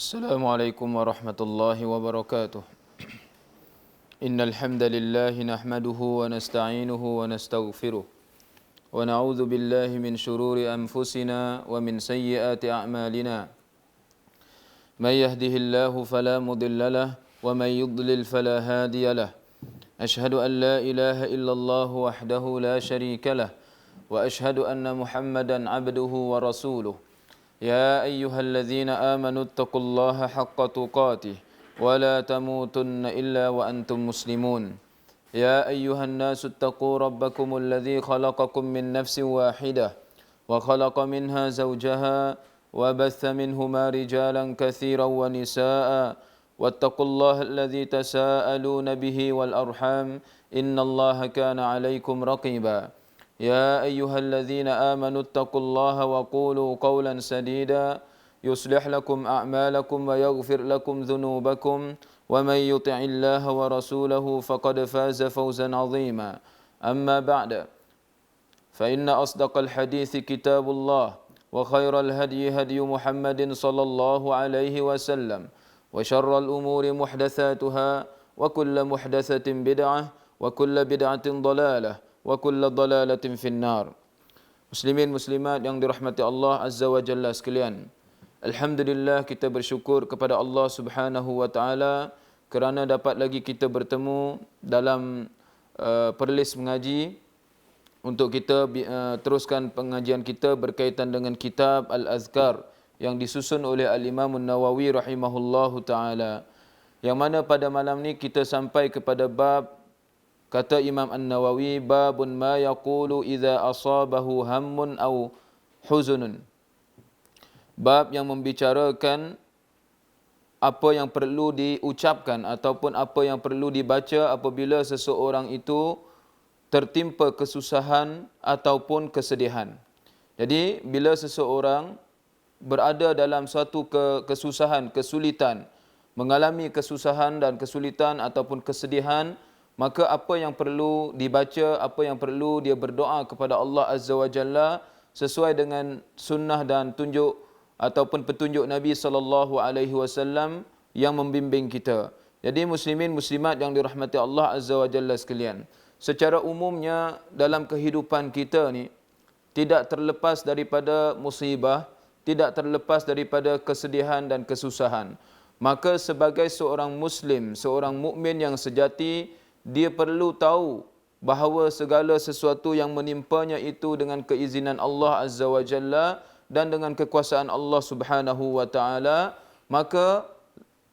السلام عليكم ورحمة الله وبركاته. إن الحمد لله نحمده ونستعينه ونستغفره ونعوذ بالله من شرور أنفسنا ومن سيئات أعمالنا. من يهده الله فلا مضل له ومن يضلل فلا هادي له. أشهد أن لا إله إلا الله وحده لا شريك له وأشهد أن محمدا عبده ورسوله. يا أيها الذين آمنوا اتقوا الله حق تقاته ولا تموتن إلا وأنتم مسلمون. يا أيها الناس اتقوا ربكم الذي خلقكم من نفس واحدة وخلق منها زوجها وبث منهما رجالا كثيرا ونساء واتقوا الله الذي تساءلون به والأرحام إن الله كان عليكم رقيبا. يا أيها الذين آمنوا اتقوا الله وقولوا قولا سديدا يصلح لكم أعمالكم ويغفر لكم ذنوبكم ومن يطع الله ورسوله فقد فاز فوزا عظيما. أما بعد فإن أصدق الحديث كتاب الله وخير الهدي هدي محمد صلى الله عليه وسلم وشر الأمور محدثاتها وكل محدثة بدعة وكل بدعة ضلالة wa kullu dalalatin finnar. Muslimin muslimat yang dirahmati Allah Azza wa Jalla sekalian. Alhamdulillah, kita bersyukur kepada Allah Subhanahu wa taala kerana dapat lagi kita bertemu dalam perlis mengaji untuk kita teruskan pengajian kita berkaitan dengan kitab Al-Azkar yang disusun oleh Al-Imam An-Nawawi rahimahullahu taala. Yang mana pada malam ni kita sampai kepada bab, kata Imam An-Nawawi, babun ma yaqulu idza asabahu hammun aw huzunun. Bab yang membicarakan apa yang perlu diucapkan ataupun apa yang perlu dibaca apabila seseorang itu tertimpa kesusahan ataupun kesedihan. Jadi bila seseorang berada dalam suatu kesusahan, kesulitan, mengalami kesusahan dan kesulitan ataupun kesedihan, maka apa yang perlu dibaca, apa yang perlu dia berdoa kepada Allah Azza wa Jalla sesuai dengan sunnah dan tunjuk ataupun petunjuk Nabi SAW yang membimbing kita. Jadi muslimin muslimat yang dirahmati Allah Azza wa Jalla sekalian, secara umumnya dalam kehidupan kita ni tidak terlepas daripada musibah, tidak terlepas daripada kesedihan dan kesusahan. Maka sebagai seorang muslim, seorang mukmin yang sejati, dia perlu tahu bahawa segala sesuatu yang menimpanya itu dengan keizinan Allah Azza wa Jalla dan dengan kekuasaan Allah Subhanahu wa taala, maka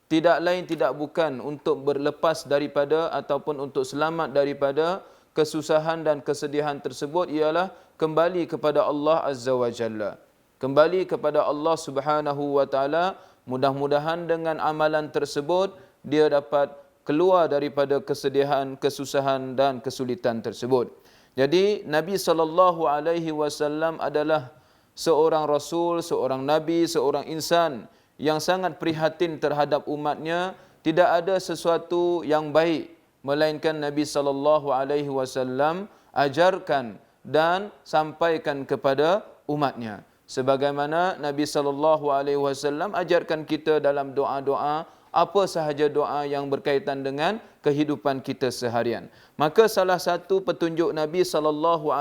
tidak lain tidak bukan untuk berlepas daripada ataupun untuk selamat daripada kesusahan dan kesedihan tersebut ialah kembali kepada Allah Azza wa Jalla. Kembali kepada Allah Subhanahu wa taala, mudah-mudahan dengan amalan tersebut dia dapat keluar daripada kesedihan, kesusahan dan kesulitan tersebut. Jadi Nabi SAW adalah seorang rasul, seorang nabi, seorang insan yang sangat prihatin terhadap umatnya. Tidak ada sesuatu yang baik melainkan Nabi SAW ajarkan dan sampaikan kepada umatnya. Sebagaimana Nabi SAW ajarkan kita dalam doa-doa, apa sahaja doa yang berkaitan dengan kehidupan kita seharian. Maka salah satu petunjuk Nabi SAW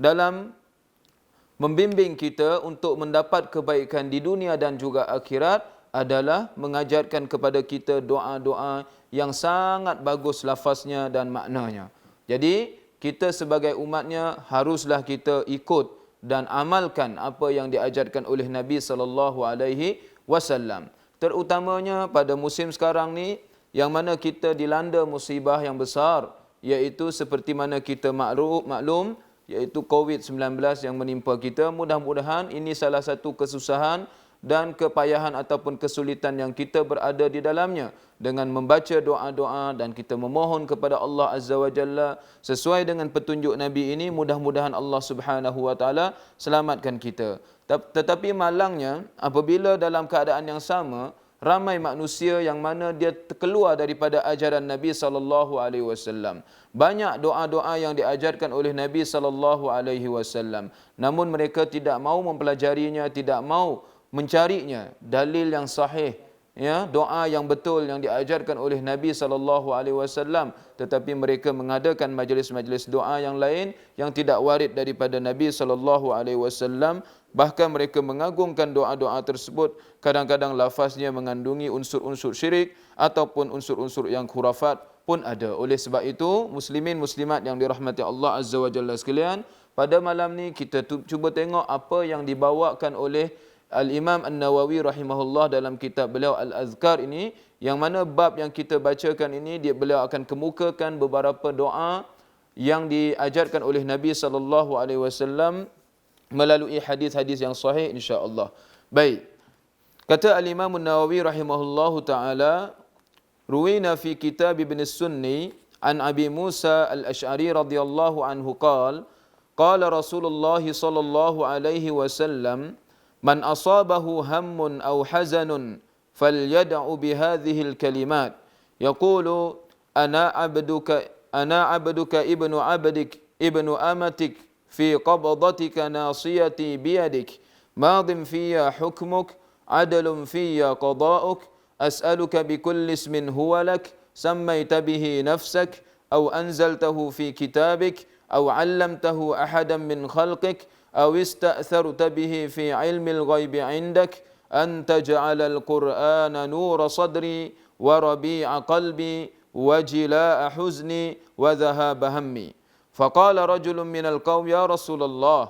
dalam membimbing kita untuk mendapat kebaikan di dunia dan juga akhirat adalah mengajarkan kepada kita doa-doa yang sangat bagus lafaznya dan maknanya. Jadi kita sebagai umatnya haruslah kita ikut dan amalkan apa yang diajarkan oleh Nabi SAW. Terutamanya pada musim sekarang ni yang mana kita dilanda musibah yang besar, iaitu seperti mana kita maklum iaitu COVID-19 yang menimpa kita. Mudah-mudahan ini salah satu kesusahan dan kepayahan ataupun kesulitan yang kita berada di dalamnya. Dengan membaca doa-doa dan kita memohon kepada Allah Azza wa Jalla sesuai dengan petunjuk Nabi ini, mudah-mudahan Allah Subhanahu wa taala selamatkan kita. Tetapi malangnya apabila dalam keadaan yang sama ramai manusia yang mana dia keluar daripada ajaran Nabi SAW. Banyak doa-doa yang diajarkan oleh Nabi SAW, namun mereka tidak mau mempelajarinya, tidak mau mencarinya dalil yang sahih, ya, doa yang betul yang diajarkan oleh Nabi SAW, tetapi mereka mengadakan majlis-majlis doa yang lain yang tidak warid daripada Nabi SAW. Bahkan mereka mengagungkan doa-doa tersebut, kadang-kadang lafaznya mengandungi unsur-unsur syirik ataupun unsur-unsur yang khurafat pun ada. Oleh sebab itu, muslimin muslimat yang dirahmati Allah Azza wa Jalla sekalian, pada malam ni kita cuba tengok apa yang dibawakan oleh Al-Imam An-Nawawi rahimahullah dalam kitab beliau Al-Azkar ini, yang mana bab yang kita bacakan ini beliau akan kemukakan beberapa doa yang diajarkan oleh Nabi SAW melalui hadis-hadis yang sahih insya-Allah. Baik. Kata Al-Imam An-Nawawi rahimahullahu taala, ruwina fi kitab Ibn Sunni an Abi Musa Al-Asy'ari radhiyallahu anhu qala Rasulullah sallallahu alaihi wasallam, man asabahu hammun aw hazanun falyad'u bihadhihi al-kalimat yaqulu ana abduka ibnu abdik ibnu amatik fi qabdatika nasiyati biyadik madin fiyya hukmuk adlun fiyya qada'uk as'aluka bikulli ismin huwa lak sammayta bihi nafsak aw anzaltahu fi kitabik aw 'allamtahu ahadan min khalqik أو استأثرت به في علم الغيب عندك أن تجعل القرآن نور صدري وربيع قلبي وجلاء حزني وذهاب همي. فقال رجل من القوم يا رسول الله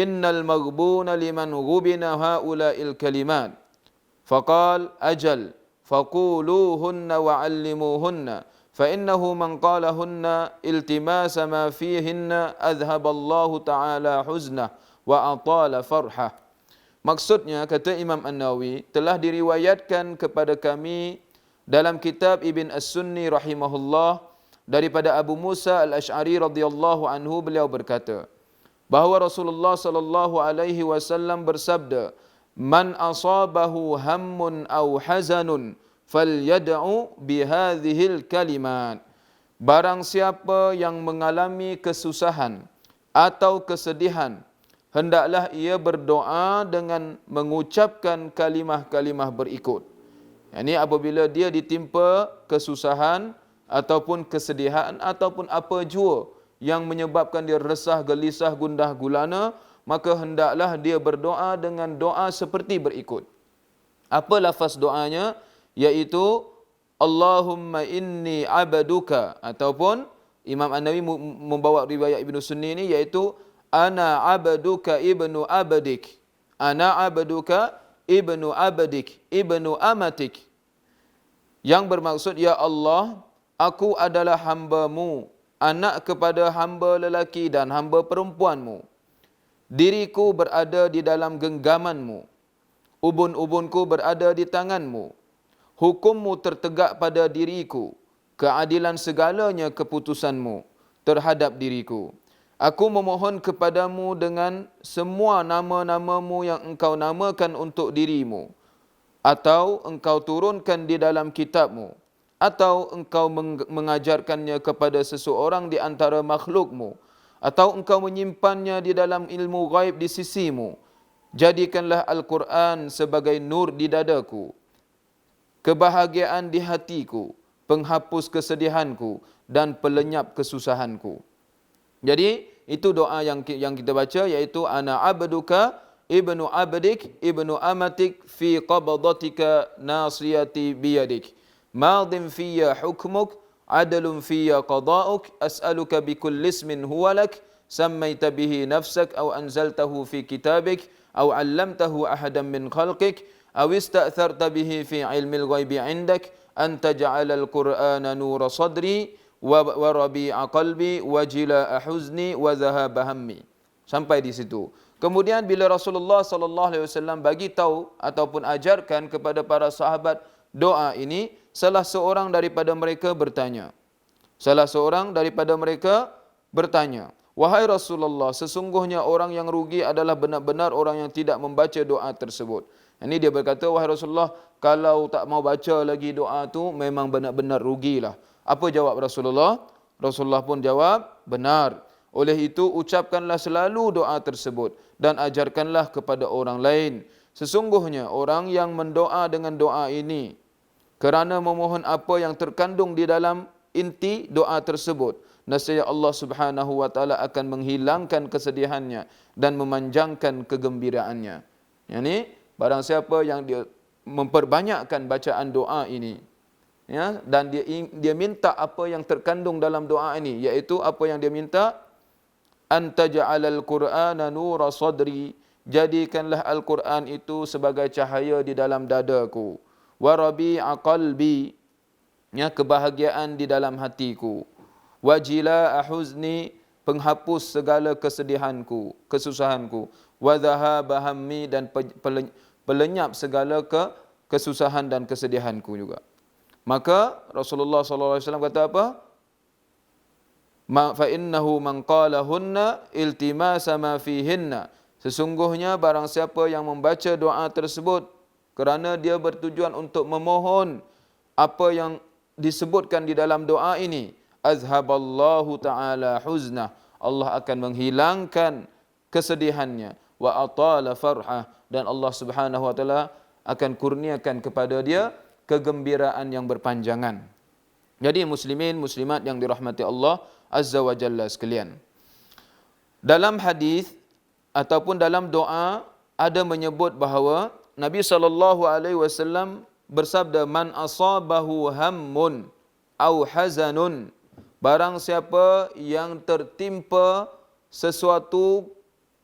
إن المغبون لمن غبن هؤلاء الكلمات. فقال أجل فقولوهن وعلموهن فإنه من قالهن التماس ما فيهن أذهب الله تعالى حزنه وأطال فرحه. Maksudnya, kata Imam An-Nawawi, telah diriwayatkan kepada kami dalam kitab Ibn As-Sunni rahimahullah daripada Abu Musa Al-Asy'ari radhiyallahu anhu, beliau berkata bahawa Rasulullah sallallahu alaihi wasallam bersabda, man asabahu hammun aw hazanun falyad'u bihadhil kalimat. Barang siapa yang mengalami kesusahan atau kesedihan, hendaklah ia berdoa dengan mengucapkan kalimah-kalimah berikut. Ini apabila dia ditimpa kesusahan ataupun kesedihan ataupun apa jua yang menyebabkan dia resah, gelisah, gundah gulana, maka hendaklah dia berdoa dengan doa seperti berikut. Apa lafaz doanya? Iaitu Allahumma inni abduka, ataupun Imam An-Nawawi membawa riwayat Ibnu Sunni ini, iaitu ana abduka ibnu abdik, ana abduka ibnu abdik ibnu amatik, yang bermaksud, ya Allah, aku adalah hamba-Mu, anak kepada hamba lelaki dan hamba perempuan-Mu. Diriku berada di dalam genggaman-Mu, ubun-ubunku berada di tangan-Mu. Hukum-Mu tertegak pada diriku, keadilan segalanya keputusan-Mu terhadap diriku. Aku memohon kepadamu dengan semua nama-nama-Mu yang Engkau namakan untuk diri-Mu, atau Engkau turunkan di dalam kitab-Mu, atau Engkau mengajarkannya kepada seseorang di antara makhluk-Mu, atau Engkau menyimpannya di dalam ilmu ghaib di sisi-Mu. Jadikanlah Al-Quran sebagai nur di dadaku, kebahagiaan di hatiku, penghapus kesedihanku dan pelenyap kesusahanku. Jadi itu doa yang kita baca, iaitu ana abduka ibnu abdik ibnu amatik fi qabdatika nasiyati biyadik madin fiyya hukmuk adlun fiyya qada'uk as'aluka bikulli ismin huwa lak sammaita bihi nafsak aw anzaltahu fi kitabik aw 'allamtahu ahadan min khalqik aw ista'tharta bihi fi 'ilmil ghaibi 'indak an taj'alal qur'ana nura sadri wa rabi'a qalbi wa jilaa huzni wa dhahaba hammi. Sampai di situ. Kemudian bila Rasulullah sallallahu alaihi wasallam bagi tahu ataupun ajarkan kepada para sahabat doa ini, salah seorang daripada mereka bertanya, wahai Rasulullah, sesungguhnya orang yang rugi adalah benar-benar orang yang tidak membaca doa tersebut. Ini dia berkata, wahai Rasulullah, kalau tak mau baca lagi doa tu memang benar-benar rugilah. Apa jawab Rasulullah? Rasulullah pun jawab, benar. Oleh itu ucapkanlah selalu doa tersebut dan ajarkanlah kepada orang lain. Sesungguhnya orang yang mendoa dengan doa ini kerana memohon apa yang terkandung di dalam inti doa tersebut, nescaya Allah Subhanahu wa taala akan menghilangkan kesedihannya dan memanjangkan kegembiraannya. Yani barang siapa yang dia memperbanyakkan bacaan doa ini, ya, dan dia minta apa yang terkandung dalam doa ini, iaitu apa yang dia minta, antaj'alal qur'ana nura sadri, jadikanlah Al-Quran itu sebagai cahaya di dalam dadaku, wa rabi'a qalbi, ya, kebahagiaan di dalam hatiku, wa jilaa huzni, penghapus segala kesedihanku, kesusahanku, wa dhahaba hammi, dan pelenyap segala kesusahan dan kesedihanku juga. Maka Rasulullah SAW kata apa? Fa innahu man qalahunna iltimasa ma fihinna. Sesungguhnya barang siapa yang membaca doa tersebut kerana dia bertujuan untuk memohon apa yang disebutkan di dalam doa ini, azhaballahu ta'ala huznah, Allah akan menghilangkan kesedihannya, wa atala farhah, dan Allah Subhanahu wa taala akan kurniakan kepada dia kegembiraan yang berpanjangan. Jadi muslimin muslimat yang dirahmati Allah Azza wa Jalla sekalian, dalam hadis ataupun dalam doa ada menyebut bahawa Nabi SAW bersabda, man asabahu hammun au hazanun, barang siapa yang tertimpa sesuatu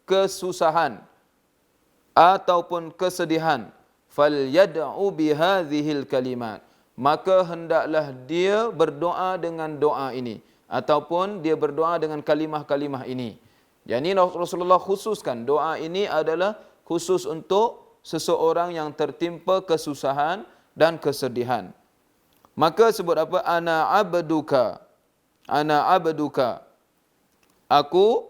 kesusahan ataupun kesedihan, falyad'u bihadhil kalimat, maka hendaklah dia berdoa dengan doa ini, ataupun dia berdoa dengan kalimah-kalimah ini. Yani Rasulullah khususkan doa ini adalah khusus untuk seseorang yang tertimpa kesusahan dan kesedihan. Maka sebut apa? Ana abduka, aku,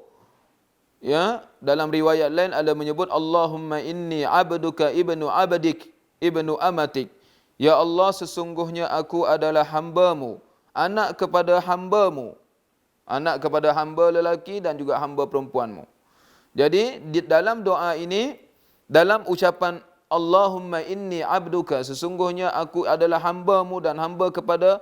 ya, dalam riwayat lain ada menyebut Allahumma inni abduka ibnu abadik ibnu amatik, ya Allah sesungguhnya aku adalah hambamu, anak kepada hambamu, anak kepada hamba lelaki dan juga hamba perempuanmu. Jadi di dalam doa ini, dalam ucapan Allahumma inni abduka, sesungguhnya aku adalah hambamu dan hamba kepada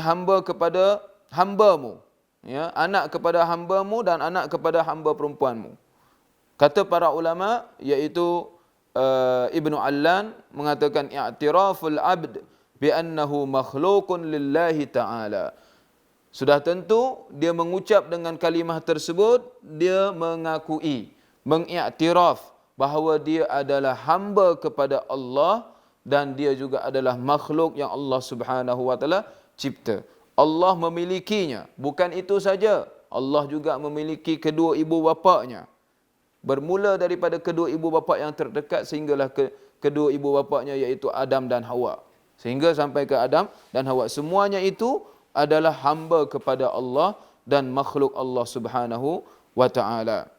hamba kepada hambamu, ya, anak kepada hambamu dan anak kepada hamba perempuanmu. Kata para ulama, iaitu Ibnu Allan mengatakan i'tiraful abd bi annahu makhluqun lillahi ta'ala. Sudah tentu dia mengucap dengan kalimah tersebut, dia mengakui, mengiktiraf bahawa dia adalah hamba kepada Allah dan dia juga adalah makhluk yang Allah Subhanahu wa taala cipta. Allah memilikinya. Bukan itu saja, Allah juga memiliki kedua ibu bapanya. Bermula daripada kedua ibu bapa yang terdekat sehinggalah kedua ibu bapanya, iaitu Adam dan Hawa. Sehingga sampai ke Adam dan Hawa, semuanya itu adalah hamba kepada Allah dan makhluk Allah Subhanahu wa taala.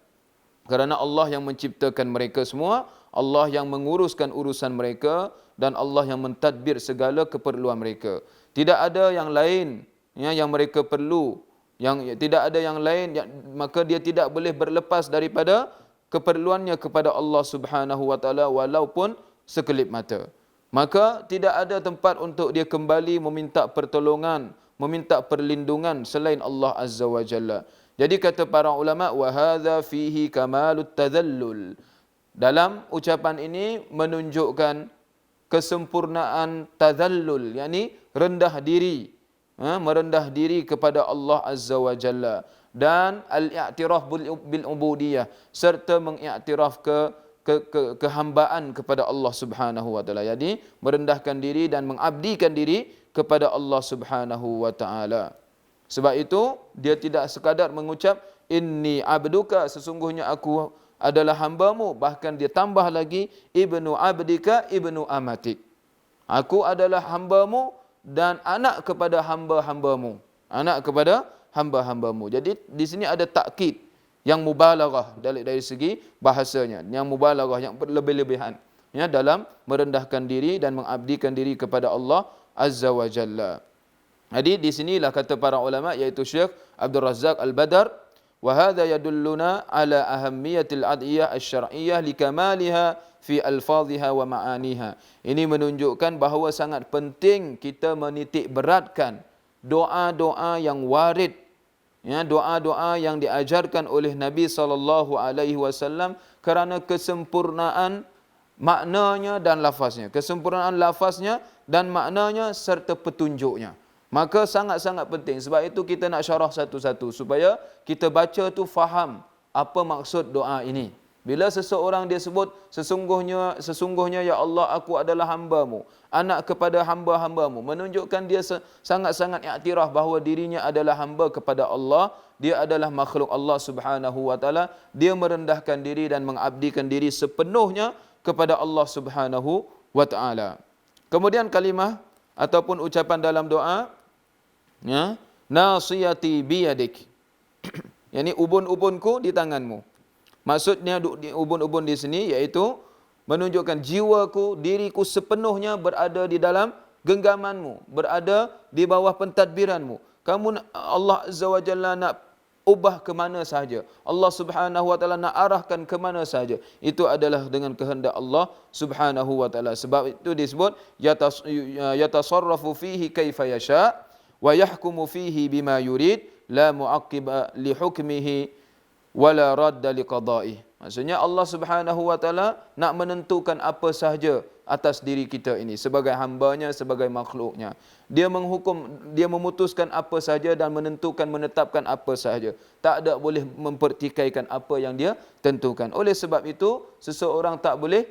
Kerana Allah yang menciptakan mereka semua, Allah yang menguruskan urusan mereka, dan Allah yang mentadbir segala keperluan mereka. Tidak ada yang lain, ya, yang mereka perlu, yang tidak ada yang lain, maka dia tidak boleh berlepas daripada keperluannya kepada Allah Subhanahu wa taala walaupun sekelip mata. Maka tidak ada tempat untuk dia kembali meminta pertolongan, meminta perlindungan selain Allah Azza wa Jalla. Jadi kata para ulama, wa hadza fihi kamalut tadhallul. Dalam ucapan ini menunjukkan kesempurnaan tadhallul, yakni rendah diri, merendah diri kepada Allah Azza wa Jalla, dan al-i'tiraf bil ubudiyah, serta mengiktiraf kehambaan kepada Allah Subhanahu wa taala. Jadi merendahkan diri dan mengabdikan diri kepada Allah Subhanahu wa taala. Sebab itu dia tidak sekadar mengucap inni abduka, sesungguhnya aku adalah hambamu, bahkan dia tambah lagi ibnu abdika ibnu amatik, aku adalah hambamu dan anak kepada hamba-hambamu, anak kepada hamba-hambamu. Jadi di sini ada takkid yang mubalaghah dari segi bahasanya, yang mubalaghah, yang berlebih-lebihan, ya, dalam merendahkan diri dan mengabdikan diri kepada Allah Azza wa Jalla. Jadi di sinilah kata para ulama, iaitu Syekh Abdul Razak Al-Badar Wa hadha yadulluna ala ahammiyatil adiyah asy-syar'iyyah likamaliha fi alfadhiha wa ma'aniha. Ini menunjukkan bahawa sangat penting kita menitik beratkan doa-doa yang warid, ya, doa-doa yang diajarkan oleh Nabi SAW kerana kesempurnaan maknanya dan lafaznya, kesempurnaan lafaznya dan maknanya serta petunjuknya. Maka sangat-sangat penting. Sebab itu kita nak syarah satu-satu supaya kita baca tu faham apa maksud doa ini. Bila seseorang dia sebut sesungguhnya ya Allah aku adalah hamba-Mu, anak kepada hamba-hamba-Mu, menunjukkan dia sangat-sangat iktiraf bahawa dirinya adalah hamba kepada Allah, dia adalah makhluk Allah Subhanahu wa taala, dia merendahkan diri dan mengabdikan diri sepenuhnya kepada Allah Subhanahu wa taala. Kemudian kalimah ataupun ucapan dalam doa, ya, nasiyati biyadik. Yani ubun-ubunku di tanganmu. Maksudnya ubun-ubun di sini iaitu menunjukkan jiwaku, diriku sepenuhnya berada di dalam genggamanmu, berada di bawah pentadbiranmu. Kamu Allah Azza wa Jalla nak ubah ke mana sahaja. Allah Subhanahu wa taala nak arahkan ke mana sahaja. Itu adalah dengan kehendak Allah Subhanahu wa taala. Sebab itu disebut yatasarrafu fihi kaifa yasha wa yahkumu fihi bima yurid la mu'aqqiba li hukmihi wala radda liqada'i. Maksudnya Allah Subhanahu wa taala nak menentukan apa sahaja atas diri kita ini sebagai hamba-Nya, sebagai makhluk-Nya. Dia menghukum, dia memutuskan apa sahaja dan menetapkan apa sahaja. Tak ada boleh mempertikaikan apa yang dia tentukan. Oleh sebab itu, seseorang tak boleh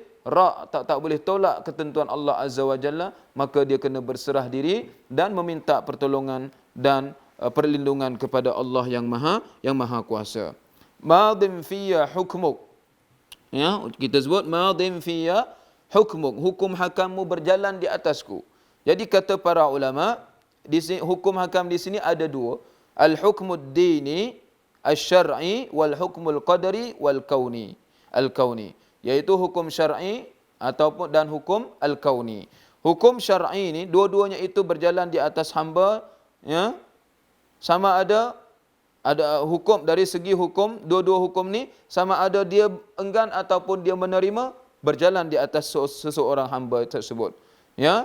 tak boleh tolak ketentuan Allah Azza wa Jalla, maka dia kena berserah diri dan meminta pertolongan dan perlindungan kepada Allah yang Maha Kuasa. Madin fiyya hukmuk. Ya, kita sebut madin fiyya hukmuk. Hukum hakammu berjalan di atasku. Jadi kata para ulama, di sini hukum hakam di sini ada dua. Al-hukmud dini asy-syar'i wal hukmul qadari wal kauni. Al-kauni, yaitu hukum syar'i ataupun dan hukum al-kauni. Hukum syar'i ini dua-duanya itu berjalan di atas hamba, ya. Sama ada hukum dari segi hukum, dua-dua hukum ni sama ada dia enggan ataupun dia menerima, berjalan di atas seseorang hamba tersebut, ya.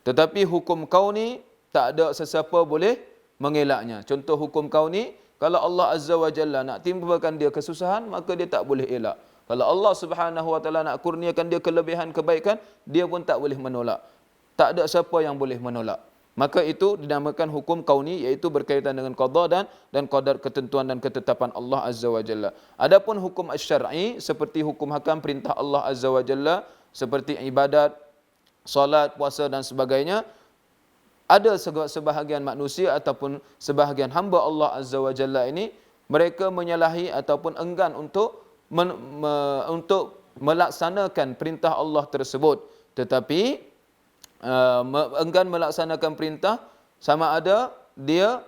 Tetapi hukum kauni tak ada sesiapa boleh mengelaknya. Contoh hukum kauni, kalau Allah Azza wa Jalla nak timpakan dia kesusahan, maka dia tak boleh elak. Kalau Allah Subhanahu wa taala nak kurniakan dia kelebihan kebaikan, dia pun tak boleh menolak. Tak ada siapa yang boleh menolak. Maka itu dinamakan hukum kauni, iaitu berkaitan dengan qada dan qadar, ketentuan dan ketetapan Allah Azza wa Jalla. Adapun hukum asy-syar'i seperti hukum hakam perintah Allah Azza wa Jalla seperti ibadat, solat, puasa dan sebagainya, ada sebahagian manusia ataupun sebahagian hamba Allah Azza wa Jalla ini mereka menyalahi ataupun enggan untuk melaksanakan perintah Allah tersebut. Tetapi enggan melaksanakan perintah, sama ada dia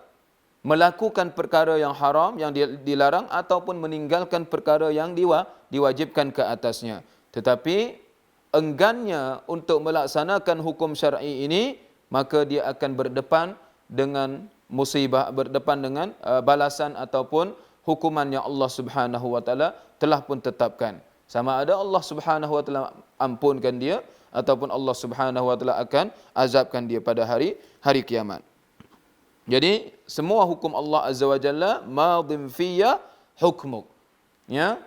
melakukan perkara yang haram, yang dilarang, ataupun meninggalkan perkara yang diwajibkan ke atasnya. Tetapi enggannya untuk melaksanakan hukum syar'i ini, maka dia akan berdepan dengan musibah, berdepan dengan balasan ataupun hukuman yang Allah Subhanahu wa taala telah pun tetapkan. Sama ada Allah Subhanahu wa taala ampunkan dia ataupun Allah Subhanahu wa taala akan azabkan dia pada hari kiamat. Jadi semua hukum Allah Azza wa Jalla madhim fiyya hukmuk. Ya.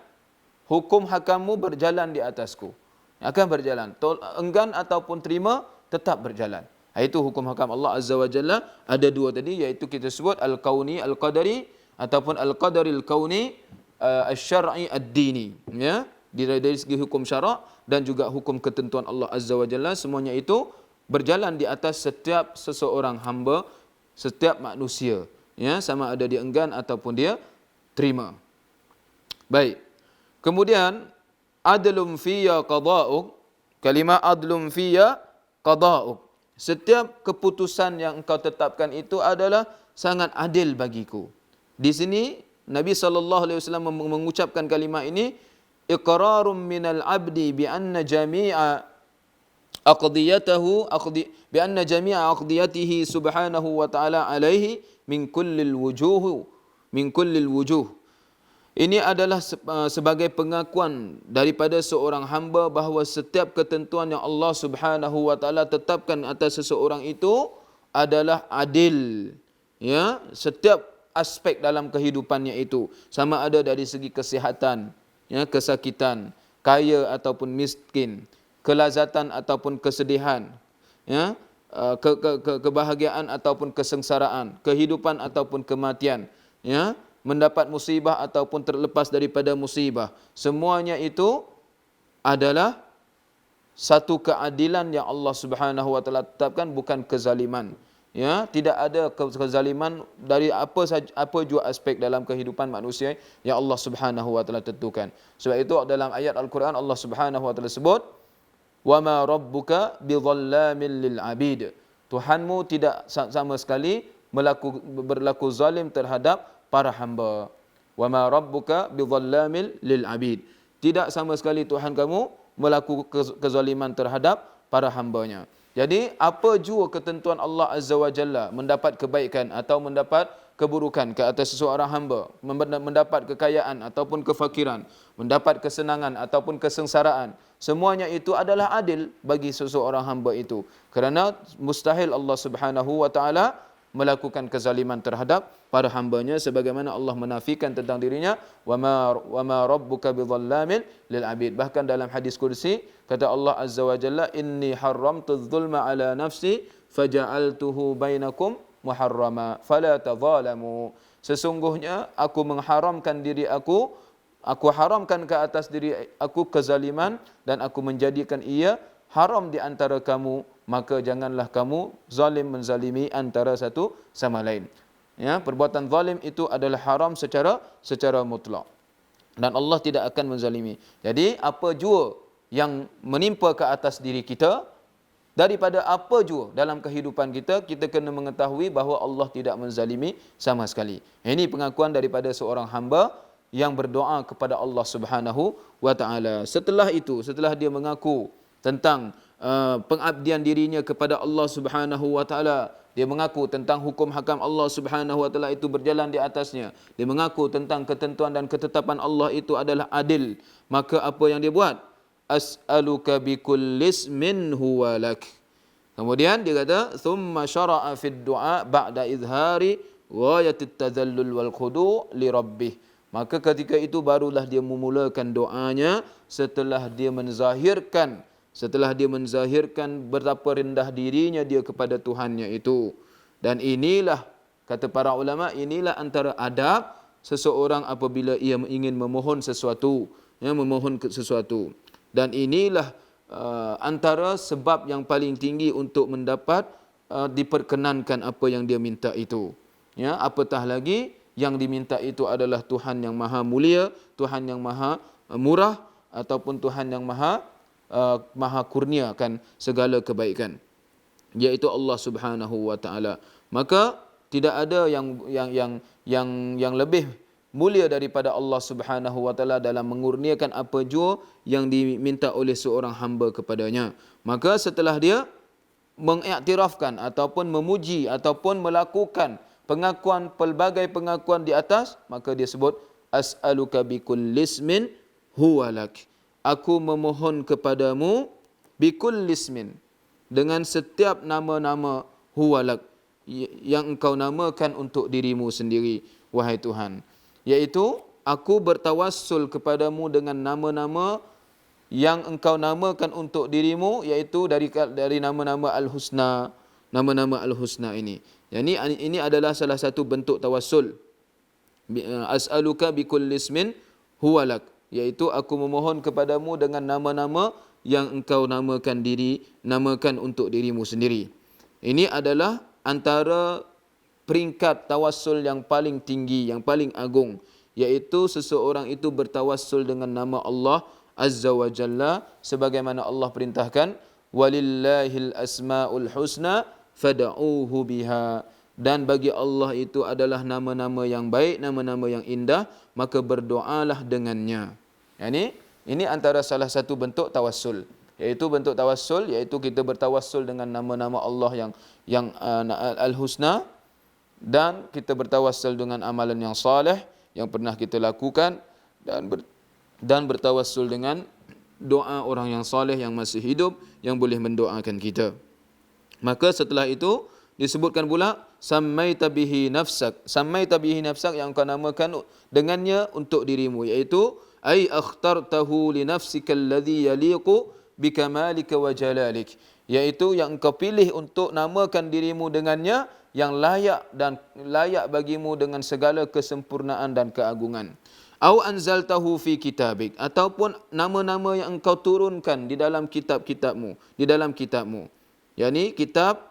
Hukum hakammu berjalan di atasku. Akan berjalan. Enggan ataupun terima tetap berjalan. Itu hukum hakam Allah Azza wa Jalla. Ada dua tadi, iaitu kita sebut al-kauni al-qadari ataupun al-qadaril kauni asy-syar'i ad-dini. Ya. Dari segi hukum syarak dan juga hukum ketentuan Allah Azza wa Jalla, semuanya itu berjalan di atas setiap seseorang hamba, setiap manusia, ya, sama ada dia enggan ataupun dia terima. Baik. Kemudian adlum fiyya qada'uk, kalimah adlum fiyya qada'uk. Setiap keputusan yang engkau tetapkan itu adalah sangat adil bagiku. Di sini Nabi SAW mengucapkan kalimah ini, iqrarum minal abdi bi anna jami'a aqdiyatihi subhanahu wa ta'ala alaihi min kullil wujuh min kullil wujuh. Ini adalah sebagai pengakuan daripada seorang hamba bahawa setiap ketentuan yang Allah Subhanahu wa taala tetapkan atas seseorang itu adalah adil. Ya, setiap aspek dalam kehidupannya itu, sama ada dari segi kesihatan, ya, kesakitan, kaya ataupun miskin, kelazatan ataupun kesedihan, ya, kebahagiaan ataupun kesengsaraan, kehidupan ataupun kematian, ya, mendapat musibah ataupun terlepas daripada musibah. Semuanya itu adalah satu keadilan yang Allah Subhanahu wa taala tetapkan, bukan kezaliman. Ya, tidak ada kezaliman dari apa jua aspek dalam kehidupan manusia yang Allah Subhanahu wa taala tentukan. Sebab itu dalam ayat Al-Quran Allah Subhanahu wa taala sebut, "Wa ma rabbuka bidhallamin lil 'abid." Tuhanmu tidak sama sekali berlaku zalim terhadap para hamba. Wa ma rabbuka bidhallamin lil 'abid. Tidak sama sekali Tuhan kamu melakukan kezaliman terhadap para hambanya. Jadi apa jua ketentuan Allah Azza wa Jalla, mendapat kebaikan atau mendapat keburukan ke atas seseorang hamba, mendapat kekayaan ataupun kefakiran, mendapat kesenangan ataupun kesengsaraan, semuanya itu adalah adil bagi seseorang hamba itu. Kerana mustahil Allah Subhanahu wa taala melakukan kezaliman terhadap para hambanya, sebagaimana Allah menafikan tentang dirinya, wa ma rabbuka bidhallamin lil 'abid. Bahkan dalam hadis kursi kata Allah Azza wa Jalla, inni haramtu adh-dhulma ala nafsi faja'altuhu bainakum muharrama fala tadhalamu. Sesungguhnya aku mengharamkan diri aku haramkan ke atas diri aku kezaliman dan aku menjadikan ia haram di antara kamu, maka janganlah kamu zalim menzalimi antara satu sama lain. Ya, perbuatan zalim itu adalah haram secara mutlak. Dan Allah tidak akan menzalimi. Jadi apa jua yang menimpa ke atas diri kita, daripada apa jua dalam kehidupan kita, kita kena mengetahui bahawa Allah tidak menzalimi sama sekali. Ini pengakuan daripada seorang hamba yang berdoa kepada Allah Subhanahu wa taala. Setelah itu, setelah dia mengaku tentang pengabdian dirinya kepada Allah Subhanahu wa taala, dia mengaku tentang hukum hakam Allah Subhanahu wa taala itu berjalan di atasnya, dia mengaku tentang ketentuan dan ketetapan Allah itu adalah adil, maka apa yang dia buat? As'aluka bikullis min huwa lak. Kemudian dia kata thumma syara'a fid du'a ba'da izhari ghayatit tadhallul wal khudu' li rabbih. Maka ketika itu barulah dia memulakan doanya setelah dia menzahirkan betapa rendah dirinya dia kepada Tuhannya itu. Dan inilah, kata para ulama, inilah antara adab seseorang apabila ia ingin memohon sesuatu, ya, memohon sesuatu. Dan inilah antara sebab yang paling tinggi untuk mendapat diperkenankan apa yang dia minta itu. Ya, apatah lagi yang diminta itu adalah Tuhan yang maha mulia, Tuhan yang maha murah, ataupun Tuhan yang maha kurniakan segala kebaikan, yaitu Allah Subhanahu wa taala. Maka tidak ada yang lebih mulia daripada Allah Subhanahu wa taala dalam mengurniakan apa jua yang diminta oleh seorang hamba kepadanya. Maka setelah dia mengiktirafkan ataupun memuji ataupun melakukan pelbagai pengakuan di atas, maka dia sebut as'aluka bikullis min huwa lak. Aku memohon kepadamu bikullis min, dengan setiap nama-nama huwalak yang engkau namakan untuk dirimu sendiri, wahai Tuhan. Iaitu aku bertawassul kepadamu dengan nama-nama yang engkau namakan untuk dirimu, iaitu dari nama-nama al-husna, nama-nama al-husna ini. Yani ini adalah salah satu bentuk tawassul. As'aluka bikullis min huwalak, iaitu aku memohon kepadamu dengan nama-nama yang engkau namakan untuk dirimu sendiri. Ini adalah antara peringkat tawassul yang paling tinggi, yang paling agung, iaitu seseorang itu bertawassul dengan nama Allah Azza wa Jalla, sebagaimana Allah perintahkan, walillahil asmaul husna fad'uuhu biha. Dan bagi Allah itu adalah nama-nama yang baik, nama-nama yang indah, maka berdoalah dengannya. Ini antara salah satu bentuk tawassul. Iaitu bentuk tawassul, iaitu kita bertawassul dengan nama-nama Allah yang al-husna, dan kita bertawassul dengan amalan yang soleh yang pernah kita lakukan, dan bertawassul dengan doa orang yang soleh yang masih hidup yang boleh mendoakan kita. Maka setelah itu disebutkan pula sammaita bihi nafsak. Sammaita bihi nafsak yang kau namakan dengannya untuk dirimu, iaitu ai akhtartahu li nafsika alladhi yaliqu bikamalika wa jalalik, iaitu yang engkau pilih untuk namakan dirimu dengannya yang layak dan layak bagimu dengan segala kesempurnaan dan keagungan. Au anzaltahu fi kitabik, ataupun nama-nama yang engkau turunkan di dalam kitab-kitabmu, di dalam kitabmu, yakni kitab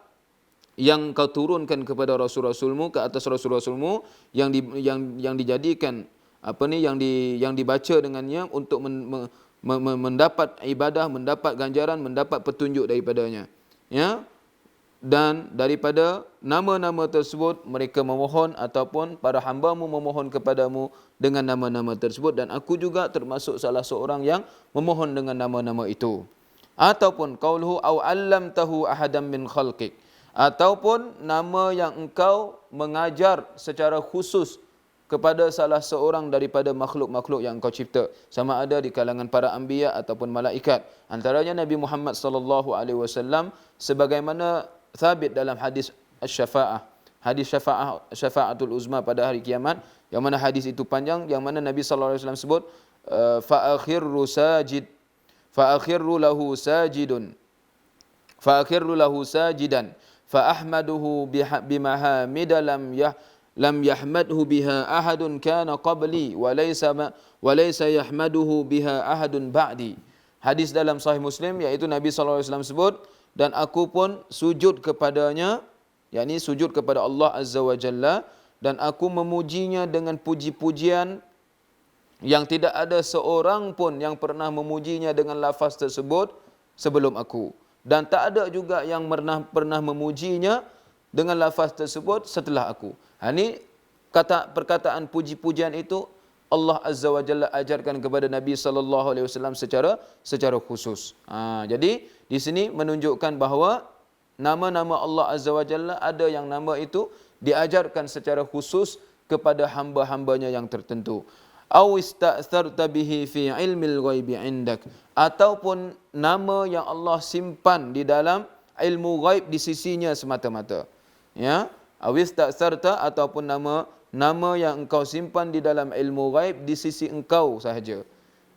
yang kau turunkan kepada rasul-rasulmu, ke atas rasul-rasulmu yang dijadikan yang dibaca dengannya untuk mendapat ibadah, mendapat ganjaran, mendapat petunjuk daripadanya. Ya. Dan daripada nama-nama tersebut mereka memohon, ataupun para hamba-Mu memohon kepadamu dengan nama-nama tersebut, dan aku juga termasuk salah seorang yang memohon dengan nama-nama itu. Ataupun qauluhu au 'allamtahu ahadan min khalqik, ataupun nama yang engkau mengajar secara khusus kepada salah seorang daripada makhluk-makhluk yang engkau cipta, sama ada di kalangan para anbiya ataupun malaikat. Antaranya Nabi Muhammad sallallahu alaihi wasallam, sebagaimana sabit dalam hadis asy-syafa'ah, hadis syafa'atul uzma pada hari kiamat, yang mana hadis itu panjang, yang mana Nabi sallallahu alaihi wasallam sebut fa akhirru lahu sajidan fa ahmaduhu bimahamida lam yahmadhu biha ahadun kana qabli wa laysa yahmaduhu biha ahadun ba'di. Hadis dalam Sahih Muslim, iaitu Nabi sallallahu alaihi wasallam sebut, dan aku pun sujud kepadanya, yakni sujud kepada Allah Azza wa Jalla, dan aku memujinya dengan puji-pujian yang tidak ada seorang pun yang pernah memujinya dengan lafaz tersebut sebelum aku, dan tak ada juga yang pernah memujinya dengan lafaz tersebut setelah aku. Ini perkataan puji-pujian itu Allah Azza wa Jalla ajarkan kepada Nabi sallallahu alaihi wasallam secara khusus. Jadi di sini menunjukkan bahawa nama-nama Allah Azza wa Jalla ada yang nama itu diajarkan secara khusus kepada hamba-hambanya yang tertentu. Aw ista'tharta bihi fi ilmil ghaibi indak, ataupun nama yang Allah simpan di dalam ilmu ghaib di sisinya semata-mata. Ya, aw ista'tharta, ataupun nama yang engkau simpan di dalam ilmu ghaib di sisi engkau sahaja.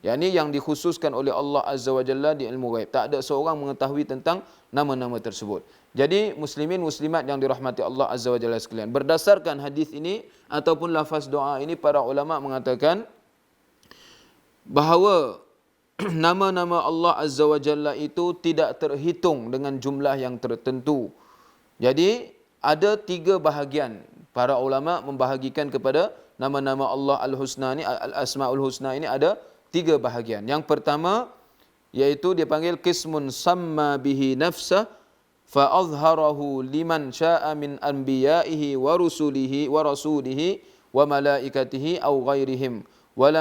Yakni yang dikhususkan oleh Allah Azza wa Jalla di ilmu ghaib. Tak ada seorang mengetahui tentang nama-nama tersebut. Jadi muslimin muslimat yang dirahmati Allah Azza wa Jalla sekalian, berdasarkan hadis ini ataupun lafaz doa ini, para ulama mengatakan bahawa nama-nama Allah Azza wa Jalla itu tidak terhitung dengan jumlah yang tertentu. Jadi ada 3 bahagian. Para ulama membahagikan kepada nama-nama Allah Al-Husna ni, Al-Asmaul Husna ini ada 3 bahagian. Yang pertama iaitu dipanggil qismun samma bihi nafsah fa azharahu liman syaa min anbiya'ihi wa rusulihi wa malaikatihi aw ghairihim wa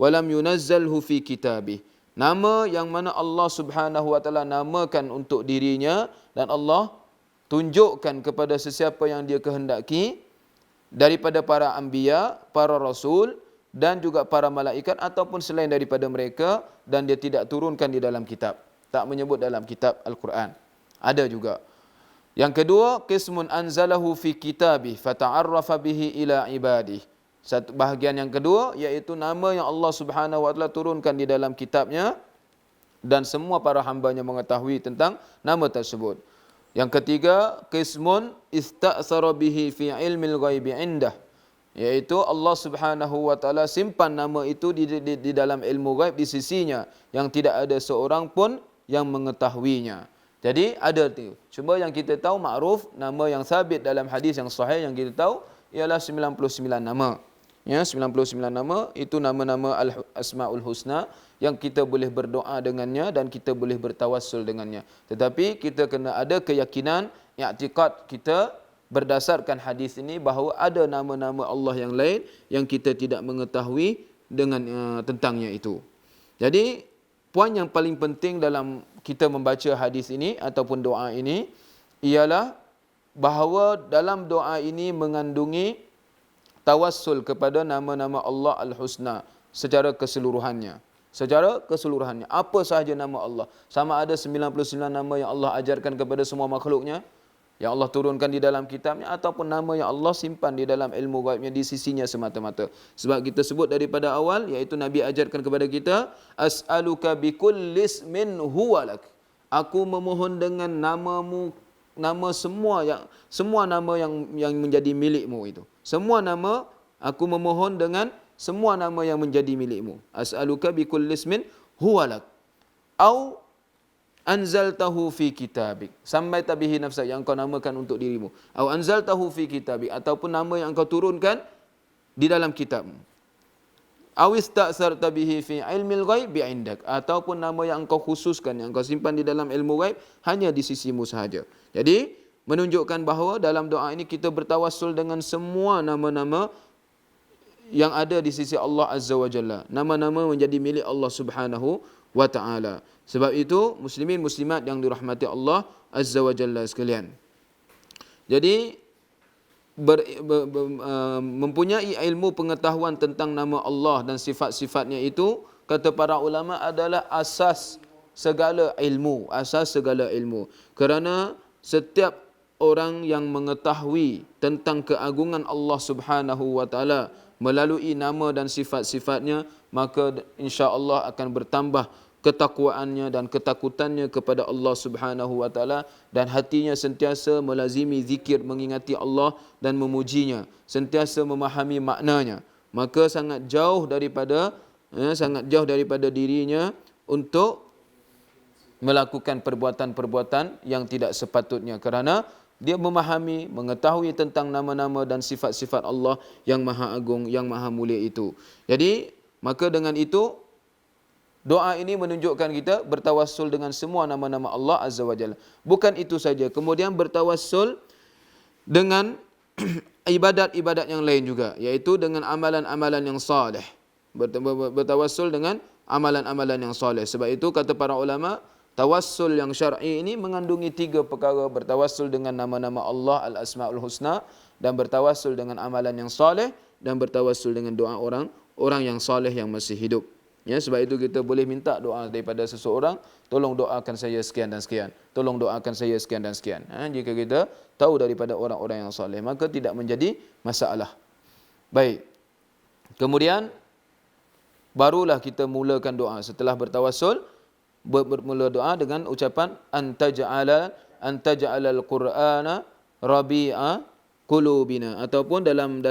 lam yunazzalhu fi kitabih. Nama yang mana Allah Subhanahu wa taala namakan untuk dirinya, dan Allah tunjukkan kepada sesiapa yang dia kehendaki daripada para anbiya, para rasul, dan juga para malaikat ataupun selain daripada mereka, dan dia tidak turunkan di dalam kitab, tak menyebut dalam kitab Al-Quran. Ada juga. Yang kedua, qismun anzalahu fi kitabih fata'arrafa bihi ila ibadih. Satu bahagian yang kedua iaitu nama yang Allah Subhanahu wa taala turunkan di dalam kitabnya, dan semua para hambanya mengetahui tentang nama tersebut. Yang ketiga, qismun ista'thara bihi fi ilmil ghaibi indah, iaitu Allah Subhanahu wa taala simpan nama itu di dalam ilmu ghaib di sisinya, yang tidak ada seorang pun yang mengetahuinya. Jadi ada tu. Cuma yang kita tahu makruf, nama yang sabit dalam hadis yang sahih yang kita tahu ialah 99 nama. Ya, 99 nama itu nama-nama Al-Asmaul Husna yang kita boleh berdoa dengannya dan kita boleh bertawassul dengannya. Tetapi kita kena ada keyakinan, i'tiqad kita berdasarkan hadis ini bahawa ada nama-nama Allah yang lain yang kita tidak mengetahui dengan tentangnya itu. Jadi poin yang paling penting dalam kita membaca hadis ini ataupun doa ini ialah bahawa dalam doa ini mengandungi tawassul kepada nama-nama Allah Al-Husna secara keseluruhannya. Secara keseluruhannya. Apa sahaja nama Allah. Sama ada 99 nama yang Allah ajarkan kepada semua makhluknya, yang Allah turunkan di dalam kitabnya, ataupun nama yang Allah simpan di dalam ilmu gaibnya di sisinya semata-mata. Sebab kita sebut daripada awal, iaitu Nabi ajarkan kepada kita, as'aluka bikullis min huwalak. Aku memohon dengan namamu, nama semua nama yang menjadi milikmu itu. Semua nama, aku memohon dengan semua nama yang menjadi milikmu. As'aluka bikullis min huwalak. Au anzaltahu fi kitabik, sampai tabihi nafsak, yang kau namakan untuk dirimu. Au anzaltahu fi kitabik, ataupun nama yang kau turunkan di dalam kitabmu. Au ista'sarta bihi fi ilmil ghaib bi'indak, ataupun nama yang engkau khususkan, yang kau simpan di dalam ilmu ghaib hanya di sisimu sahaja. Jadi menunjukkan bahawa dalam doa ini kita bertawassul dengan semua nama-nama yang ada di sisi Allah Azza wa Jalla. Nama-nama menjadi milik Allah Subhanahu wa ta'ala. Sebab itu muslimin muslimat yang dirahmati Allah Azza wa Jalla sekalian. Jadi mempunyai ilmu pengetahuan tentang nama Allah dan sifat-sifatnya itu, kata para ulama, adalah asas segala ilmu. Asas segala ilmu. Kerana setiap orang yang mengetahui tentang keagungan Allah Subhanahu wa ta'ala melalui nama dan sifat-sifatnya, maka insya-Allah akan bertambah ketakwaannya dan ketakutannya kepada Allah Subhanahu wa taala, dan hatinya sentiasa melazimi zikir, mengingati Allah dan memujinya, sentiasa memahami maknanya. Maka sangat jauh daripada dirinya untuk melakukan perbuatan-perbuatan yang tidak sepatutnya, kerana dia memahami, mengetahui tentang nama-nama dan sifat-sifat Allah yang Maha Agung, yang Maha Mulia itu. Jadi, maka dengan itu, doa ini menunjukkan kita bertawassul dengan semua nama-nama Allah Azza wa Jalla. Bukan itu saja, kemudian bertawassul dengan ibadat-ibadat yang lain juga, iaitu dengan amalan-amalan yang saleh. Bertawassul dengan amalan-amalan yang saleh. Sebab itu kata para ulama, tawassul yang syar'i ini mengandungi 3 perkara: bertawassul dengan nama-nama Allah Al-Asma'ul Husna, dan bertawassul dengan amalan yang saleh, dan bertawassul dengan doa orang yang saleh yang masih hidup. Ya, sebab itu kita boleh minta doa daripada seseorang, tolong doakan saya sekian dan sekian, tolong doakan saya sekian dan sekian. Jika kita tahu daripada orang-orang yang saleh, maka tidak menjadi masalah. Baik. Kemudian barulah kita mulakan doa. Setelah bertawassul, bermula doa dengan ucapan antaj'alal Qur'ana rabi'a qulubina, ataupun dalam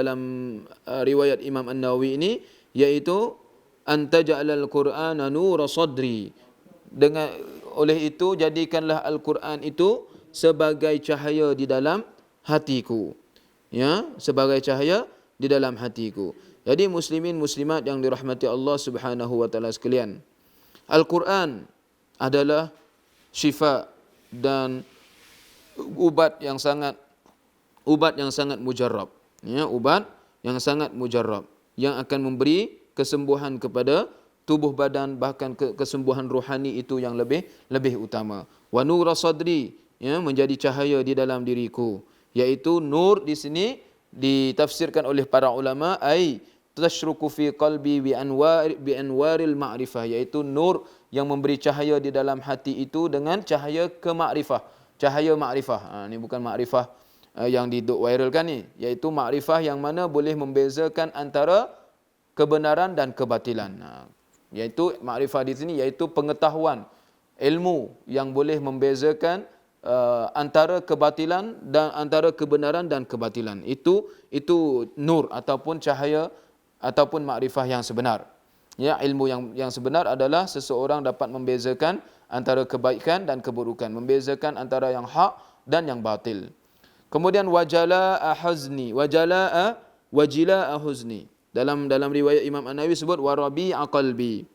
riwayat Imam An-Nawawi ini, iaitu antaj'alal Qur'ana nura sadri. Dengan oleh itu jadikanlah Al-Quran itu sebagai cahaya di dalam hatiku. Ya, sebagai cahaya di dalam hatiku. Jadi muslimin muslimat yang dirahmati Allah Subhanahu wa taala sekalian, Al-Quran adalah syifa dan ubat yang sangat mujarrab. Ya, ubat yang sangat mujarrab, yang akan memberi kesembuhan kepada tubuh badan, bahkan kesembuhan rohani itu yang lebih utama. Wa nura sadri, ya, menjadi cahaya di dalam diriku, iaitu nur di sini ditafsirkan oleh para ulama ai tashruku fi qalbi bi anwaril ma'rifah, iaitu nur yang memberi cahaya di dalam hati itu dengan cahaya kemakrifah, cahaya makrifah. Ini bukan makrifah yang viralkan ni, iaitu makrifah yang mana boleh membezakan antara kebenaran dan kebatilan. Iaitu makrifah di sini iaitu pengetahuan, ilmu yang boleh membezakan antara kebatilan dan antara kebenaran dan kebatilan. Itu nur ataupun cahaya ataupun makrifah yang sebenar. Ya, ilmu yang sebenar adalah seseorang dapat membezakan antara kebaikan dan keburukan, membezakan antara yang hak dan yang batil. Kemudian wajala'a huzni. Dalam riwayat Imam An-Nawawi sebut warabi'a qalbi.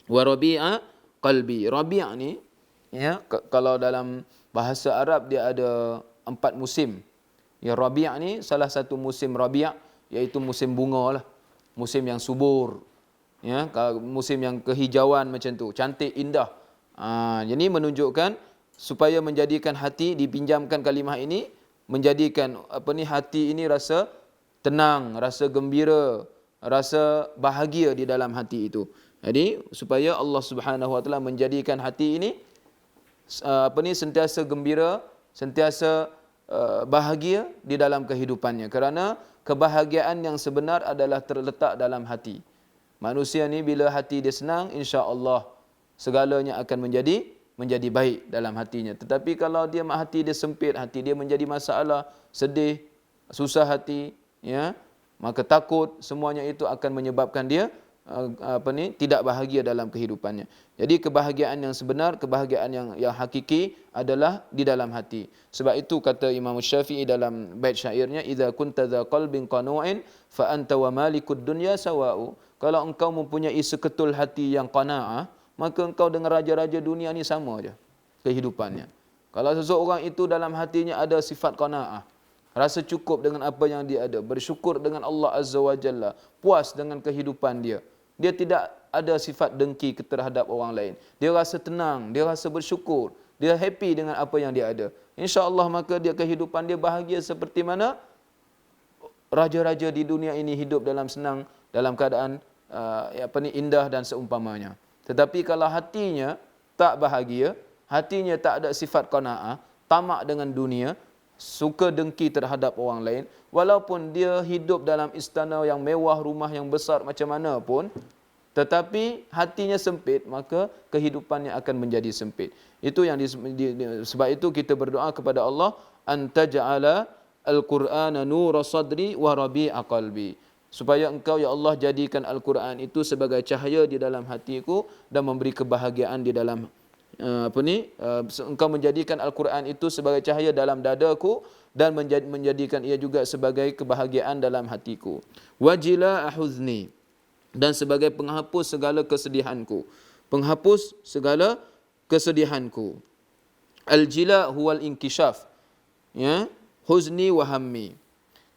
Warabi'a qalbi. Rabi' ni, ya, kalau dalam bahasa Arab dia ada 4 musim. Ya, Rabi' ni salah satu musim Rabi', iaitu musim bunga lah. Musim yang subur. Ya, musim yang kehijauan macam tu, cantik, indah. Jadi menunjukkan supaya menjadikan hati, dipinjamkan kalimah ini menjadikan hati ini rasa tenang, rasa gembira, rasa bahagia di dalam hati itu. Jadi supaya Allah Subhanahu Wa Taala menjadikan hati ini sentiasa gembira, sentiasa bahagia di dalam kehidupannya, kerana kebahagiaan yang sebenar adalah terletak dalam hati. Manusia ni bila hati dia senang, insya-Allah segalanya akan menjadi baik dalam hatinya. Tetapi kalau hati dia sempit, hati dia menjadi masalah, sedih, susah hati, ya, maka takut, semuanya itu akan menyebabkan dia tidak bahagia dalam kehidupannya. Jadi kebahagiaan yang sebenar, kebahagiaan yang hakiki adalah di dalam hati. Sebab itu kata Imam Syafi'i dalam bait syairnya, idza kunta dza qalbin qanu'in fa anta wa malikud dunya sawa'u. Kalau engkau mempunyai seketul hati yang qanaah, maka engkau dengan raja-raja dunia ni sama aja kehidupannya. Kalau seseorang itu dalam hatinya ada sifat qanaah, rasa cukup dengan apa yang dia ada, bersyukur dengan Allah Azza wa Jalla, puas dengan kehidupan dia, dia tidak ada sifat dengki terhadap orang lain, dia rasa tenang, dia rasa bersyukur, dia happy dengan apa yang dia ada, insya-Allah maka dia kehidupan dia bahagia seperti mana raja-raja di dunia ini hidup dalam senang, dalam keadaan indah dan seumpamanya. Tetapi kalau hatinya tak bahagia, hatinya tak ada sifat qanaah, tamak dengan dunia, suka dengki terhadap orang lain, walaupun dia hidup dalam istana yang mewah, rumah yang besar macam mana pun, tetapi hatinya sempit, maka kehidupannya akan menjadi sempit. Itu yang sebab itu kita berdoa kepada Allah, antaj'ala al-Qur'ana nura sadri wa rabi'a qalbi, supaya engkau ya Allah jadikan Al-Quran itu sebagai cahaya di dalam hatiku dan memberi kebahagiaan di dalam engkau menjadikan Al-Quran itu sebagai cahaya dalam dadaku dan menjadikan ia juga sebagai kebahagiaan dalam hatiku. Wajila ahuzni, dan sebagai penghapus segala kesedihanku. Penghapus segala kesedihanku. Al-jila huwal inkishaf, ya, huzni wa hammi.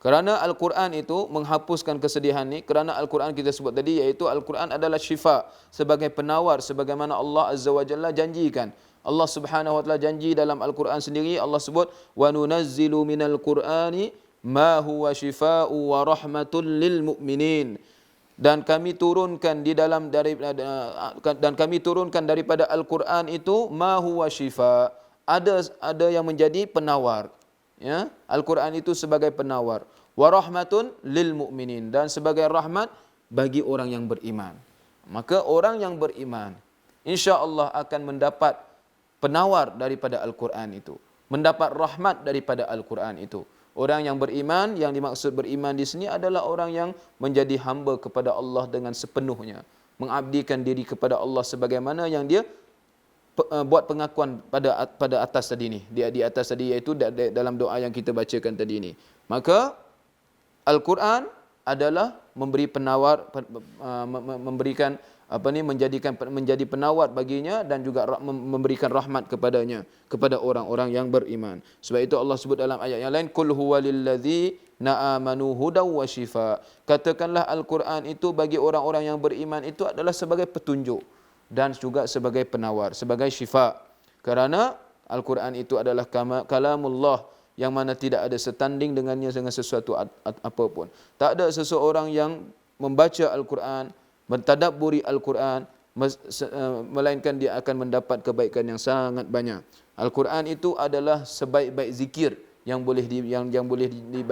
Kerana Al-Quran itu menghapuskan kesedihan ni, kerana Al-Quran kita sebut tadi, iaitu Al-Quran adalah syifa, sebagai penawar, sebagaimana Allah Azza wa Jalla janjikan. Allah Subhanahu wa Taala janji dalam Al-Quran sendiri, Allah sebut wa nunazzilu minal Qur'ani ma huwa shifaa'u wa rahmatul lil mu'minin. Dan kami turunkan daripada Al-Quran itu ma huwa shifa', ada yang menjadi penawar. Ya, Al-Quran itu sebagai penawar, wa rahmatun lil mu'minin, dan sebagai rahmat bagi orang yang beriman. Maka orang yang beriman insya-Allah akan mendapat penawar daripada Al-Quran itu, mendapat rahmat daripada Al-Quran itu. Orang yang beriman, yang dimaksud beriman di sini adalah orang yang menjadi hamba kepada Allah dengan sepenuhnya, mengabdikan diri kepada Allah sebagaimana yang dia buat pengakuan pada atas tadi ni, di atas tadi, iaitu dalam doa yang kita bacakan tadi ni. Maka Al-Quran adalah memberi penawar, memberikan menjadi penawar baginya, dan juga memberikan rahmat kepadanya, kepada orang-orang yang beriman. Sebab itu Allah sebut dalam ayat yang lain, qul huwalilladzina amanu hudaw wa shifa. Katakanlah Al-Quran itu bagi orang-orang yang beriman itu adalah sebagai petunjuk dan juga sebagai penawar, sebagai syifa. Kerana Al-Quran itu adalah kalamullah, yang mana tidak ada setanding dengannya dengan sesuatu apapun. Tak ada seseorang yang membaca Al-Quran, mentadabburi Al-Quran, melainkan dia akan mendapat kebaikan yang sangat banyak. Al-Quran itu adalah sebaik-baik zikir yang boleh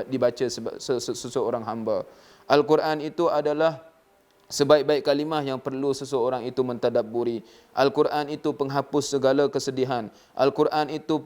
dibaca seseorang hamba. Al-Quran itu adalah sebaik-baik kalimah yang perlu seseorang itu mentadabburi. Al-Quran itu penghapus segala kesedihan. Al-Quran itu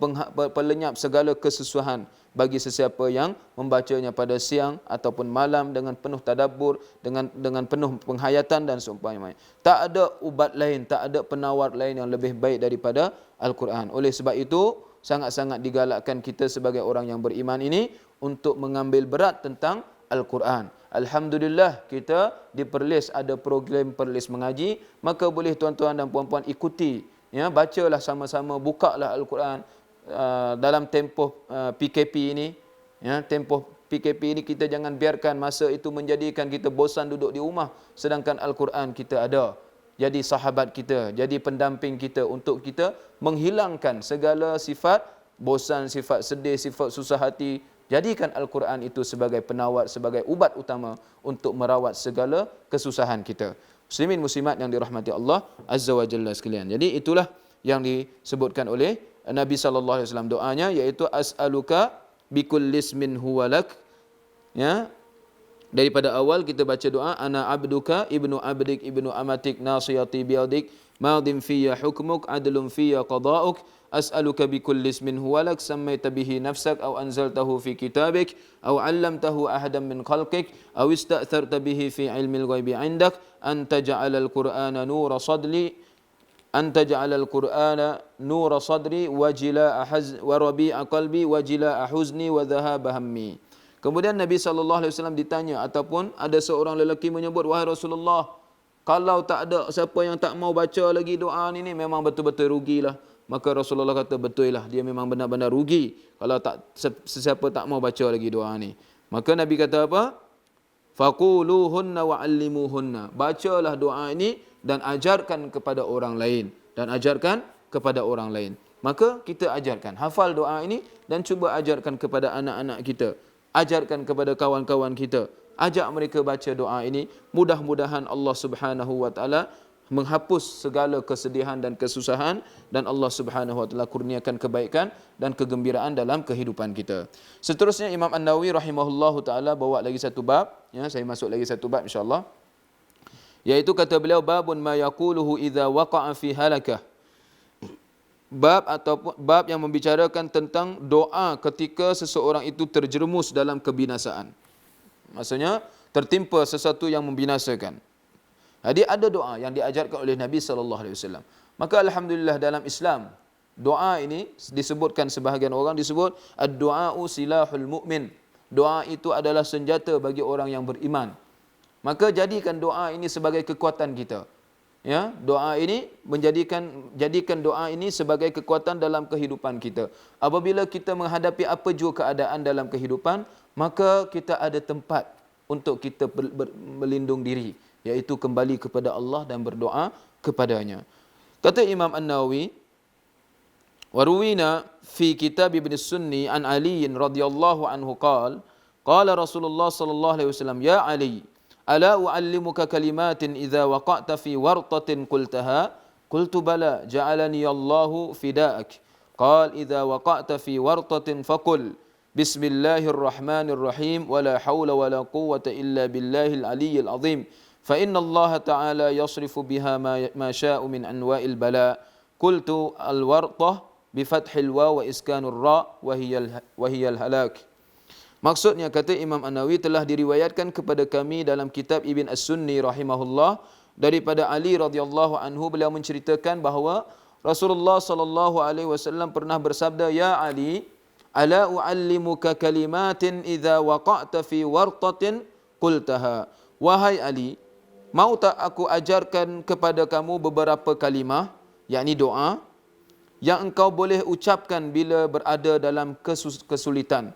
pelenyap segala kesusahan bagi sesiapa yang membacanya pada siang ataupun malam dengan penuh tadabbur, dengan penuh penghayatan dan seumpamanya. Tak ada ubat lain, tak ada penawar lain yang lebih baik daripada Al-Quran. Oleh sebab itu, sangat-sangat digalakkan kita sebagai orang yang beriman ini untuk mengambil berat tentang Al-Quran. Alhamdulillah kita diperlis, ada program perlis mengaji, maka boleh tuan-tuan dan puan-puan ikuti, ya, bacalah sama-sama, bukalah Al-Quran dalam tempoh PKP ini, ya, tempoh PKP ini kita jangan biarkan masa itu menjadikan kita bosan duduk di rumah, sedangkan Al-Quran kita ada, jadi sahabat kita, jadi pendamping kita untuk kita menghilangkan segala sifat bosan, sifat sedih, sifat susah hati, jadikan Al-Quran itu sebagai penawar, sebagai ubat utama untuk merawat segala kesusahan kita. Muslimin muslimat yang dirahmati Allah Azza wa Jalla sekalian. Jadi itulah yang disebutkan oleh Nabi sallallahu alaihi wasallam, doanya iaitu as'aluka bikulli ismin huwalak. Ya, daripada awal kita baca doa, ana abduka ibnu abdik ibnu amatik nasiyati biyadik madin fiyya hukmuk adlun fiyya qada'uk as'aluka bikulli ismin huwalak sammaita bihi nafsak aw anzaltahu fi kitabik aw 'allamtahu ahadan min khalqik aw ista'tharta bihi fi 'ilmil ghaibi 'indak an taj'alal qur'ana nura sadri nura sadri wa jilaa wa rabi'a qalbi wa jilaa huzni wa dhahaba hammi. Kemudian Nabi SAW ditanya, ataupun ada seorang lelaki menyebut, wahai Rasulullah, kalau tak ada siapa yang tak mau baca lagi doa ni memang betul-betul rugilah. Maka Rasulullah kata, betul lah, dia memang benar-benar rugi kalau tak sesiapa tak mau baca lagi doa ni. Maka Nabi kata apa? Faquluhunna wa'allimuhunna. Bacalah doa ini dan ajarkan kepada orang lain. Maka kita ajarkan, hafal doa ini dan cuba ajarkan kepada anak-anak kita. Ajarkan kepada kawan-kawan kita, ajak mereka baca doa ini. Mudah-mudahan Allah Subhanahu wa taala menghapus segala kesedihan dan kesusahan, dan Allah Subhanahu wa taala kurniakan kebaikan dan kegembiraan dalam kehidupan kita. Seterusnya Imam An-Nawawi rahimahullahu taala bawa lagi satu bab, ya, saya masuk lagi satu bab insya-Allah. Yaitu kata beliau, babun ma yaquluhu idza waqa'a fi halakah. Bab yang membicarakan tentang doa ketika seseorang itu terjerumus dalam kebinasaan. Maksudnya tertimpa sesuatu yang membinasakan. Jadi ada doa yang diajarkan oleh Nabi sallallahu alaihi wasallam. Maka alhamdulillah dalam Islam doa ini disebutkan, sebahagian orang disebut ad-du'a'u silahul mu'min. Doa itu adalah senjata bagi orang yang beriman. Maka jadikan doa ini sebagai kekuatan kita. Ya, doa ini jadikan doa ini sebagai kekuatan dalam kehidupan kita. Apabila kita menghadapi apa jua keadaan dalam kehidupan, maka kita ada tempat untuk kita berlindung diri, iaitu kembali kepada Allah dan berdoa kepadanya. Kata Imam An-Nawawi, waruwina fi kitab Ibn Sunni an Ali radhiyallahu anhu qala Rasulullah sallallahu alaihi wasallam, ya Ali, ala uallimuka kalimatin idza waqa'ta fi wartatin qultaha qultu bala ja'alani Allahu fida'ak qal idza waqa'ta fi wartatin faqul bismillahirrahmanirrahim wala haula wala quwwata illa billahil aliyyil azim fa inna Allah ta'ala yasrifu biha ma sya'u min anwa'il bala qultu al wartah bi fathil waw wa iskanur ra wa hiya al halak. Maksudnya, kata Imam An-Nawawi, telah diriwayatkan kepada kami dalam kitab Ibn As-Sunni rahimahullah daripada Ali radhiyallahu anhu, beliau menceritakan bahawa Rasulullah sallallahu alaihi wasallam pernah bersabda, ya Ali, ala uallimuka kalimatin idza waqa'ta fi wartatin qultaha. Wahai Ali, mau tak aku ajarkan kepada kamu beberapa kalimah, yakni doa yang engkau boleh ucapkan bila berada dalam kesulitan.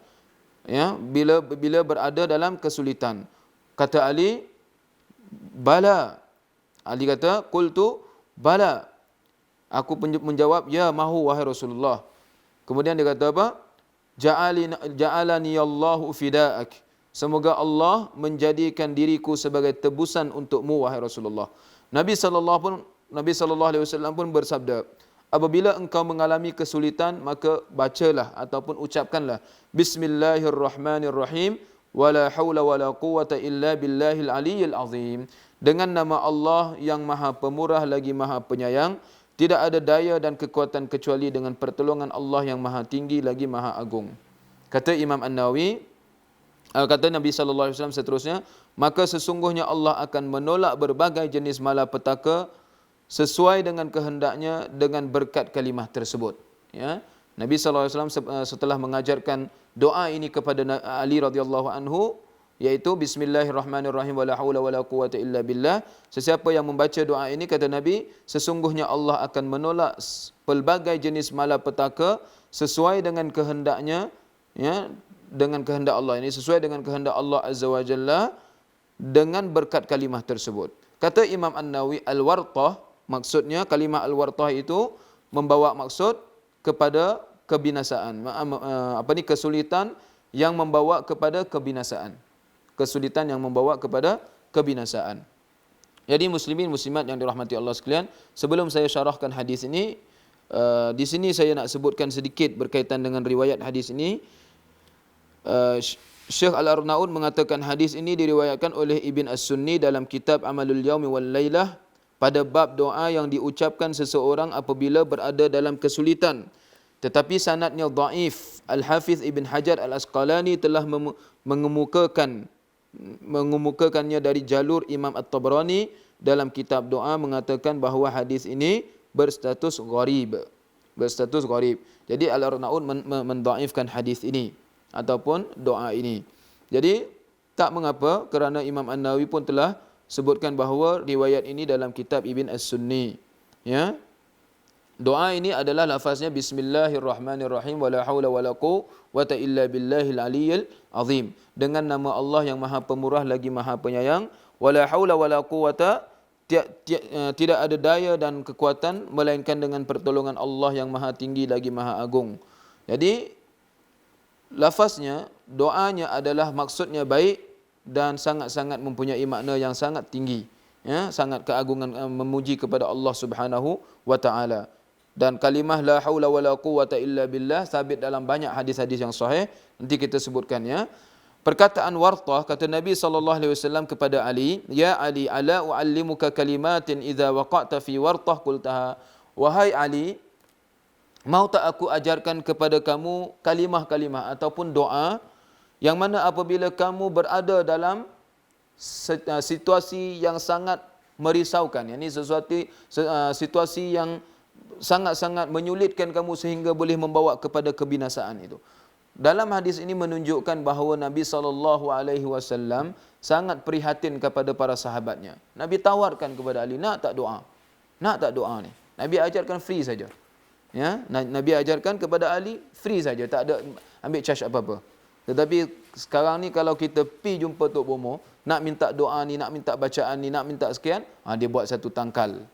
Ya, bila berada dalam kesulitan. Kata Ali, bala. Ali kata, qultu bala. Aku menjawab, ya mahu wahai Rasulullah. Kemudian dia kata apa? Ja'alani Allahu fida'ak. Semoga Allah menjadikan diriku sebagai tebusan untukmu wahai Rasulullah. Nabi sallallahu alaihi wasallam pun bersabda, apabila engkau mengalami kesulitan, maka bacalah ataupun ucapkanlah bismillahirrahmanirrahim wala haula wala quwwata illa billahil aliyyil azim. Dengan nama Allah yang Maha Pemurah lagi Maha Penyayang, tidak ada daya dan kekuatan kecuali dengan pertolongan Allah yang Maha Tinggi lagi Maha Agung. Kata Imam An-Nawawi, kata Nabi sallallahu alaihi wasallam seterusnya, maka sesungguhnya Allah akan menolak berbagai jenis malapetaka sesuai dengan kehendaknya dengan berkat kalimah tersebut. Ya, Nabi SAW setelah mengajarkan doa ini kepada Ali radhiyallahu anhu, iaitu bismillahirrahmanirrahim wala haula wala quwwata illa billah. Sesiapa yang membaca doa ini, kata Nabi, sesungguhnya Allah akan menolak pelbagai jenis malapetaka sesuai dengan kehendaknya, ya, dengan kehendak Allah ini, sesuai dengan kehendak Allah Azza wa Jalla dengan berkat kalimah tersebut. Kata Imam An-Nawawi, al-wartah, maksudnya kalimah al-wartah itu membawa maksud kepada kebinasaan. Kesulitan yang membawa kepada kebinasaan. Kesulitan yang membawa kepada kebinasaan. Jadi muslimin muslimat yang dirahmati Allah sekalian, sebelum saya syarahkan hadis ini, di sini saya nak sebutkan sedikit berkaitan dengan riwayat hadis ini. Syekh Al-Arnaud mengatakan hadis ini diriwayatkan oleh Ibn As-Sunni dalam kitab Amalul Yaumi wal Lailah pada bab doa yang diucapkan seseorang apabila berada dalam kesulitan. Tetapi sanadnya dhaif. Al-Hafiz Ibn Hajar Al-Asqalani telah mengemukakannya dari jalur Imam At-Tabrani dalam kitab doa, mengatakan bahawa hadis ini berstatus gharib. Jadi Al-Arnaud mendhaifkan hadis ini ataupun doa ini. Jadi tak mengapa, kerana Imam An-Nawawi pun telah sebutkan bahawa riwayat ini dalam kitab Ibn As-Sunni. Ya. Doa ini adalah lafaznya Bismillahirrahmanirrahim wala haula wala quwwata illa billahil aliyyil azim. Dengan nama Allah yang Maha Pemurah lagi Maha Penyayang. Wala haula wala quwwata, tidak ada daya dan kekuatan melainkan dengan pertolongan Allah yang Maha Tinggi lagi Maha Agung. Jadi lafaznya, doanya adalah maksudnya baik dan sangat-sangat mempunyai makna yang sangat tinggi. Ya, sangat keagungan, memuji kepada Allah Subhanahu wa taala. Dan kalimah la haula wala quwwata illa billah sabit dalam banyak hadis-hadis yang sahih. Nanti kita sebutkan ya. Perkataan Wartah, kata Nabi SAW kepada Ali, "Ya Ali, ala uallimuka kalimatin idza waqa'ta fi wartah qultaha." Wahai Ali, mau tak aku ajarkan kepada kamu kalimah-kalimah ataupun doa yang mana apabila kamu berada dalam situasi yang sangat merisaukan, yakni situasi yang sangat-sangat menyulitkan kamu sehingga boleh membawa kepada kebinasaan itu. Dalam hadis ini menunjukkan bahawa Nabi SAW sangat prihatin kepada para sahabatnya. Nabi tawarkan kepada Ali, nak tak doa? Nak tak doa ni? Nabi ajarkan free saja. Ya, Nabi ajarkan kepada Ali free saja, tak ada ambil charge apa-apa. Tetapi sekarang ni kalau kita pi jumpa Tok Bomo, nak minta doa ni, nak minta bacaan ni, nak minta sekian, dia buat satu tangkal.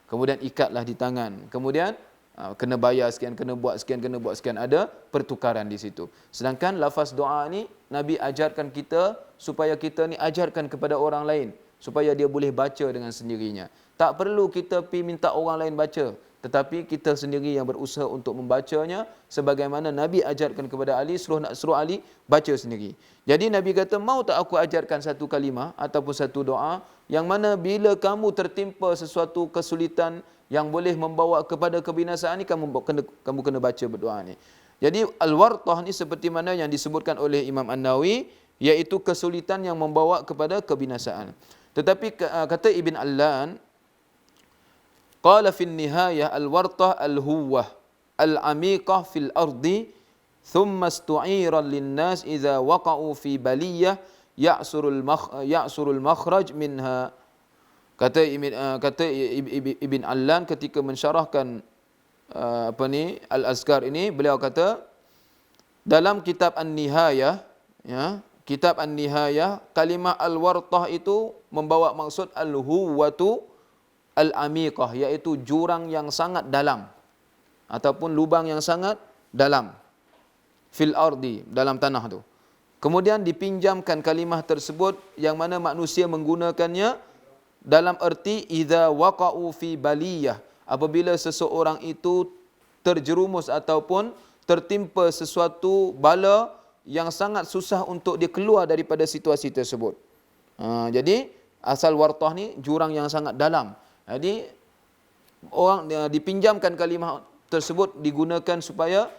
Kemudian ikatlah di tangan. Kemudian kena bayar sekian, kena buat sekian, ada pertukaran di situ. Sedangkan lafaz doa ni Nabi ajarkan kita supaya kita ni ajarkan kepada orang lain, supaya dia boleh baca dengan sendirinya. Tak perlu kita pi minta orang lain baca, tetapi kita sendiri yang berusaha untuk membacanya sebagaimana Nabi ajarkan kepada Ali, suruh Ali baca sendiri. Jadi Nabi kata, mau tak aku ajarkan satu kalimah ataupun satu doa yang mana bila kamu tertimpa sesuatu kesulitan yang boleh membawa kepada kebinasaan ni, kamu kena baca berdoa ni. Jadi al-wartah ni seperti mana yang disebutkan oleh Imam An-Nawawi, iaitu kesulitan yang membawa kepada kebinasaan. Tetapi kata Ibn Allan, qala fin nihayah al-wartah al-huwah al-amiqah fil ardi thumma istu'iran lin-nas idza waqa'u fi baliyah ya'surul makhraj minha. Kata Ibn Allan ketika mensyarahkan Al-Azkar ini, beliau kata dalam kitab An-Nihayah, ya, kitab An-Nihayah, kalimah al-wartah itu membawa maksud al-huwatu al-amiqah, iaitu jurang yang sangat dalam ataupun lubang yang sangat dalam fil ardi, dalam tanah tu. Kemudian dipinjamkan kalimah tersebut yang mana manusia menggunakannya dalam erti idza waqa'u fi baliyah, apabila seseorang itu terjerumus ataupun tertimpa sesuatu bala yang sangat susah untuk dia keluar daripada situasi tersebut. Jadi asal wartah ni jurang yang sangat dalam. Jadi orang dipinjamkan kalimah tersebut digunakan supaya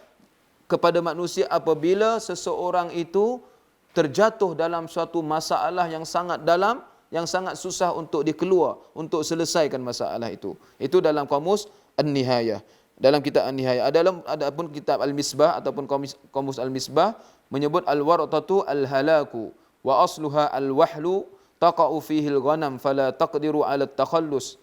kepada manusia apabila seseorang itu terjatuh dalam suatu masalah yang sangat dalam, yang sangat susah untuk dikeluar, untuk selesaikan masalah itu. Itu dalam kamus An-Nihayah. Dalam kitab An-Nihayah. Ada pun kitab Al-Misbah ataupun kamus Al-Misbah menyebut al-wartatu al-halaku wa asluha al-wahlu taqa'u fihi al-ghanam fala taqdiru 'ala at-takhallus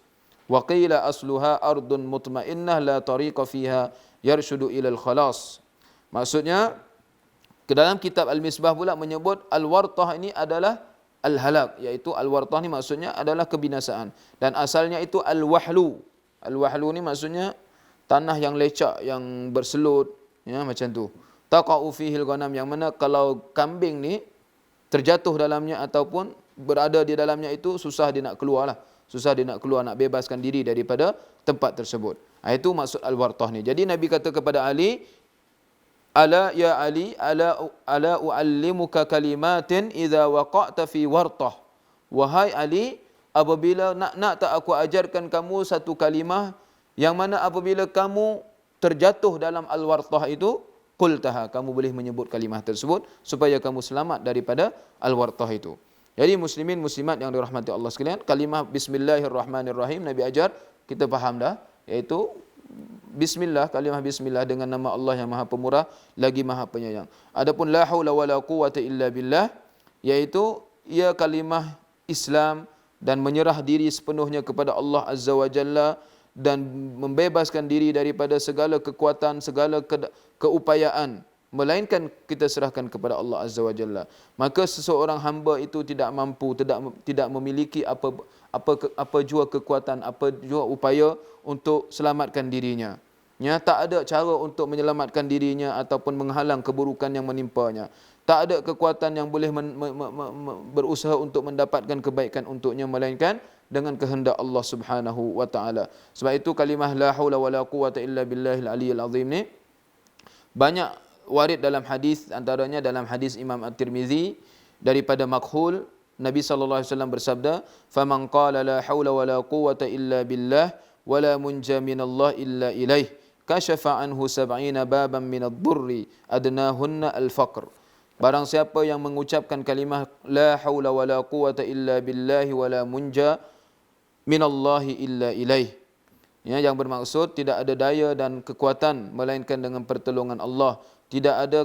wa qila asluha ardun mutmainnah la tariqa fiha yarshudu ila al-khalas. Maksudnya ke dalam kitab Al-Misbah pula menyebut al-wartah ini adalah al-halak, iaitu al-wartah ni maksudnya adalah kebinasaan, dan asalnya itu al-wahlu. Al-wahlu ni maksudnya tanah yang lecak, yang berselut, Ya, macam tu. Taqa'u fihil ghanam, yang mana kalau kambing ni terjatuh dalamnya ataupun berada di dalamnya itu susah dia nak keluar lah. Susah dia nak keluar, nak bebaskan diri daripada tempat tersebut. Itu maksud al-wartah ni. Jadi Nabi kata kepada Ali, ala ya Ali, ala uallimuka kalimatin idza waqa'ta fi wartah. Wahai Ali, apabila nak tak aku ajarkan kamu satu kalimah yang mana apabila kamu terjatuh dalam al-wartah itu, qultaha, kamu boleh menyebut kalimah tersebut supaya kamu selamat daripada al-wartah itu. Jadi muslimin muslimat yang dirahmati Allah sekalian, kalimah bismillahirrahmanirrahim Nabi ajar, kita faham dah, iaitu bismillah, kalimah bismillah dengan nama Allah yang Maha Pemurah lagi Maha Penyayang. Adapun la haula wala quwwata illa billah, iaitu ia kalimah Islam dan menyerah diri sepenuhnya kepada Allah Azza wa Jalla dan membebaskan diri daripada segala kekuatan, segala keupayaan, melainkan kita serahkan kepada Allah Azza wa Jalla. Maka seseorang hamba itu tidak mampu, tidak memiliki apa jua kekuatan, apa jua upaya untuk selamatkan dirinya. Ya, tak ada cara untuk menyelamatkan dirinya ataupun menghalang keburukan yang menimpanya. Tak ada kekuatan yang boleh berusaha untuk mendapatkan kebaikan untuknya, melainkan dengan kehendak Allah Subhanahu wa taala. Sebab itu kalimah la haula wala quwwata illa billahil aliyyil azim ni banyak warid dalam hadis, antaranya dalam hadis Imam At-Tirmizi daripada Makhul, Nabi sallallahu alaihi wasallam bersabda, "Faman qala la haula wala quwwata illa billah wala munja minallah illa ilaih, kashafa anhu 70 baban minadh-dhurri adnahunna al-faqr." Barang siapa yang mengucapkan kalimah la haula wala quwwata illa billahi wala munja minallahi illa ilaih, ya, yang bermaksud tidak ada daya dan kekuatan melainkan dengan pertolongan Allah, tidak ada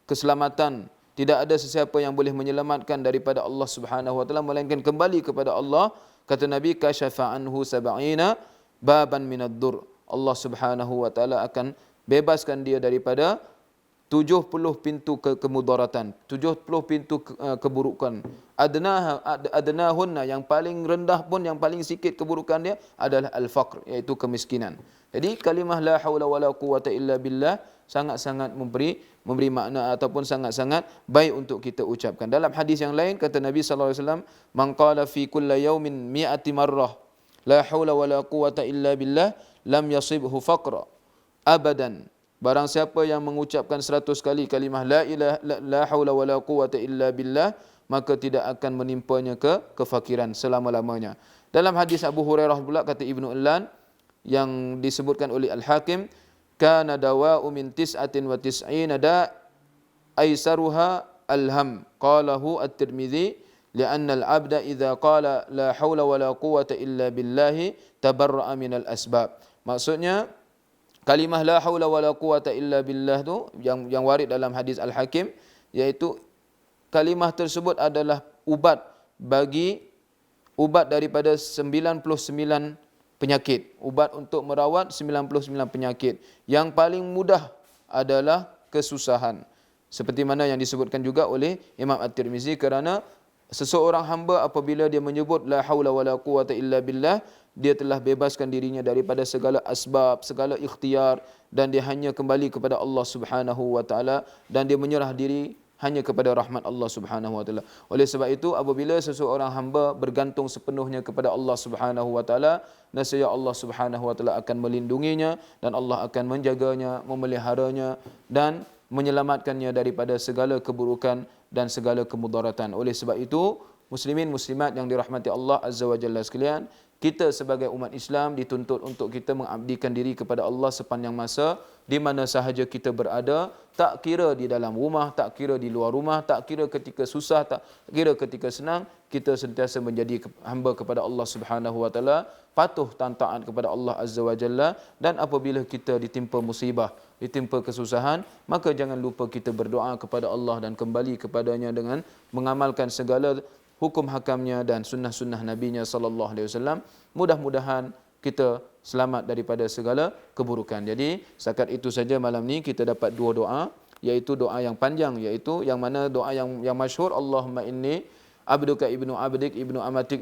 keselamatan, tidak ada sesiapa yang boleh menyelamatkan daripada Allah Subhanahu wa taala melainkan kembali kepada Allah. Kata Nabi, kasyafa anhu 70 baban minad-dur, Allah Subhanahu wa taala akan bebaskan dia daripada 70 pintu kemudaratan, 70 pintu keburukan. Adnahunna, yang paling rendah pun, yang paling sikit keburukan dia adalah al-faqr, iaitu kemiskinan. Jadi kalimah la haula wala quwwata illa billah sangat-sangat memberi makna ataupun sangat-sangat baik untuk kita ucapkan. Dalam hadis yang lain kata Nabi sallallahu alaihi wasallam, "Man qala fi kulli yawmin 100 marrah la haula wala quwwata illa billah lam yasibhu faqra abadan." Barang siapa yang mengucapkan 100 kali kalimah la haula wala quwwata illa billah, maka tidak akan menimpanya kefakiran selama-lamanya. Dalam hadis Abu Hurairah pula kata Ibnu Allan yang disebutkan oleh Al-Hakim, kana dawa'u min 99 da aisaruha alham, qalahu At-Tirmizi, li'anna al-'abda idza qala la haula wala quwwata illa billah tabarra'a min al-asbab. Maksudnya kalimah la haula wala quwwata illa billah tu yang warid dalam hadis Al-Hakim, iaitu kalimah tersebut adalah ubat daripada 99 penyakit, ubat untuk merawat 99 penyakit. Yang paling mudah adalah kesusahan. Seperti mana yang disebutkan juga oleh Imam At-Tirmizi, kerana seseorang hamba apabila dia menyebut la haula wala quwwata illa billah, dia telah bebaskan dirinya daripada segala asbab, segala ikhtiar, dan dia hanya kembali kepada Allah Subhanahu wa taala, dan dia menyerah diri hanya kepada rahmat Allah Subhanahu wa taala. Oleh sebab itu apabila seseorang hamba bergantung sepenuhnya kepada Allah Subhanahu wa taala, nescaya Allah Subhanahu wa taala akan melindunginya dan Allah akan menjaganya, memeliharanya dan menyelamatkannya daripada segala keburukan dan segala kemudaratan. Oleh sebab itu muslimin muslimat yang dirahmati Allah Azza wa Jalla sekalian, kita sebagai umat Islam dituntut untuk kita mengabdikan diri kepada Allah sepanjang masa di mana sahaja kita berada, tak kira di dalam rumah, tak kira di luar rumah, tak kira ketika susah, tak kira ketika senang, kita sentiasa menjadi hamba kepada Allah Subhanahu wa taala, patuh dan taat kepada Allah Azza wa Jalla. Dan apabila kita ditimpa musibah, ditimpa kesusahan, maka jangan lupa kita berdoa kepada Allah dan kembali kepadanya dengan mengamalkan segala hukum hakamnya dan sunnah-sunnah Nabi-Nya sallallahu alaihi wasallam. Mudah-mudahan kita selamat daripada segala keburukan. Jadi setakat itu saja malam ni kita dapat dua doa, iaitu doa yang panjang, iaitu yang mana doa yang masyhur, Allahumma inni abduka ibnu abdik ibnu amatik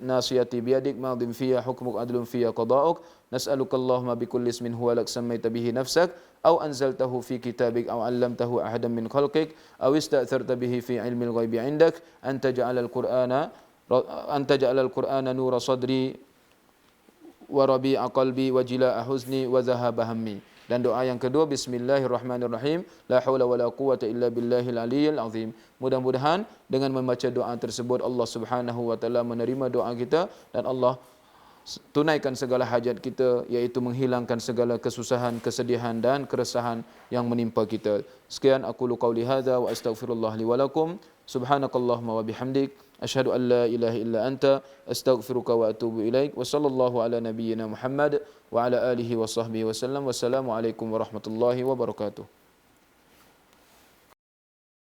nasiyati biyadik madin fiyya hukmuk adlun fiyya qada'uk nas'aluka Allahumma bikulli ismin huwa lak sammaita bihi nafsak aw anzaltahu fi kitabik aw 'allamtahu ahadan min khalqik aw ista'tharta bihi fi 'ilmil ghaibi 'indak an taj'alal qur'ana nura sadri wa rabi'a qalbi wa jilaa huzni wa dhahaba hammi. Dan doa yang kedua, bismillahirrahmanirrahim, la haula wala quwwata illa billahil aliyyil azim. Mudah-mudahan dengan membaca doa tersebut Allah Subhanahu wa taala menerima doa kita dan Allah tunaikan segala hajat kita, iaitu menghilangkan segala kesusahan, kesedihan dan keresahan yang menimpa kita. Sekian aku qauli hadza wa astaghfirullah li wa lakum. Subhanakallahumma wa bihamdik asyhadu an la ilaha illa anta astaghfiruka wa atubu ilaik. Wa sallallahu ala nabiyyina Muhammad wa ala alihi wa sahbihi wasallam. Wassalamu alaikum warahmatullahi wabarakatuh.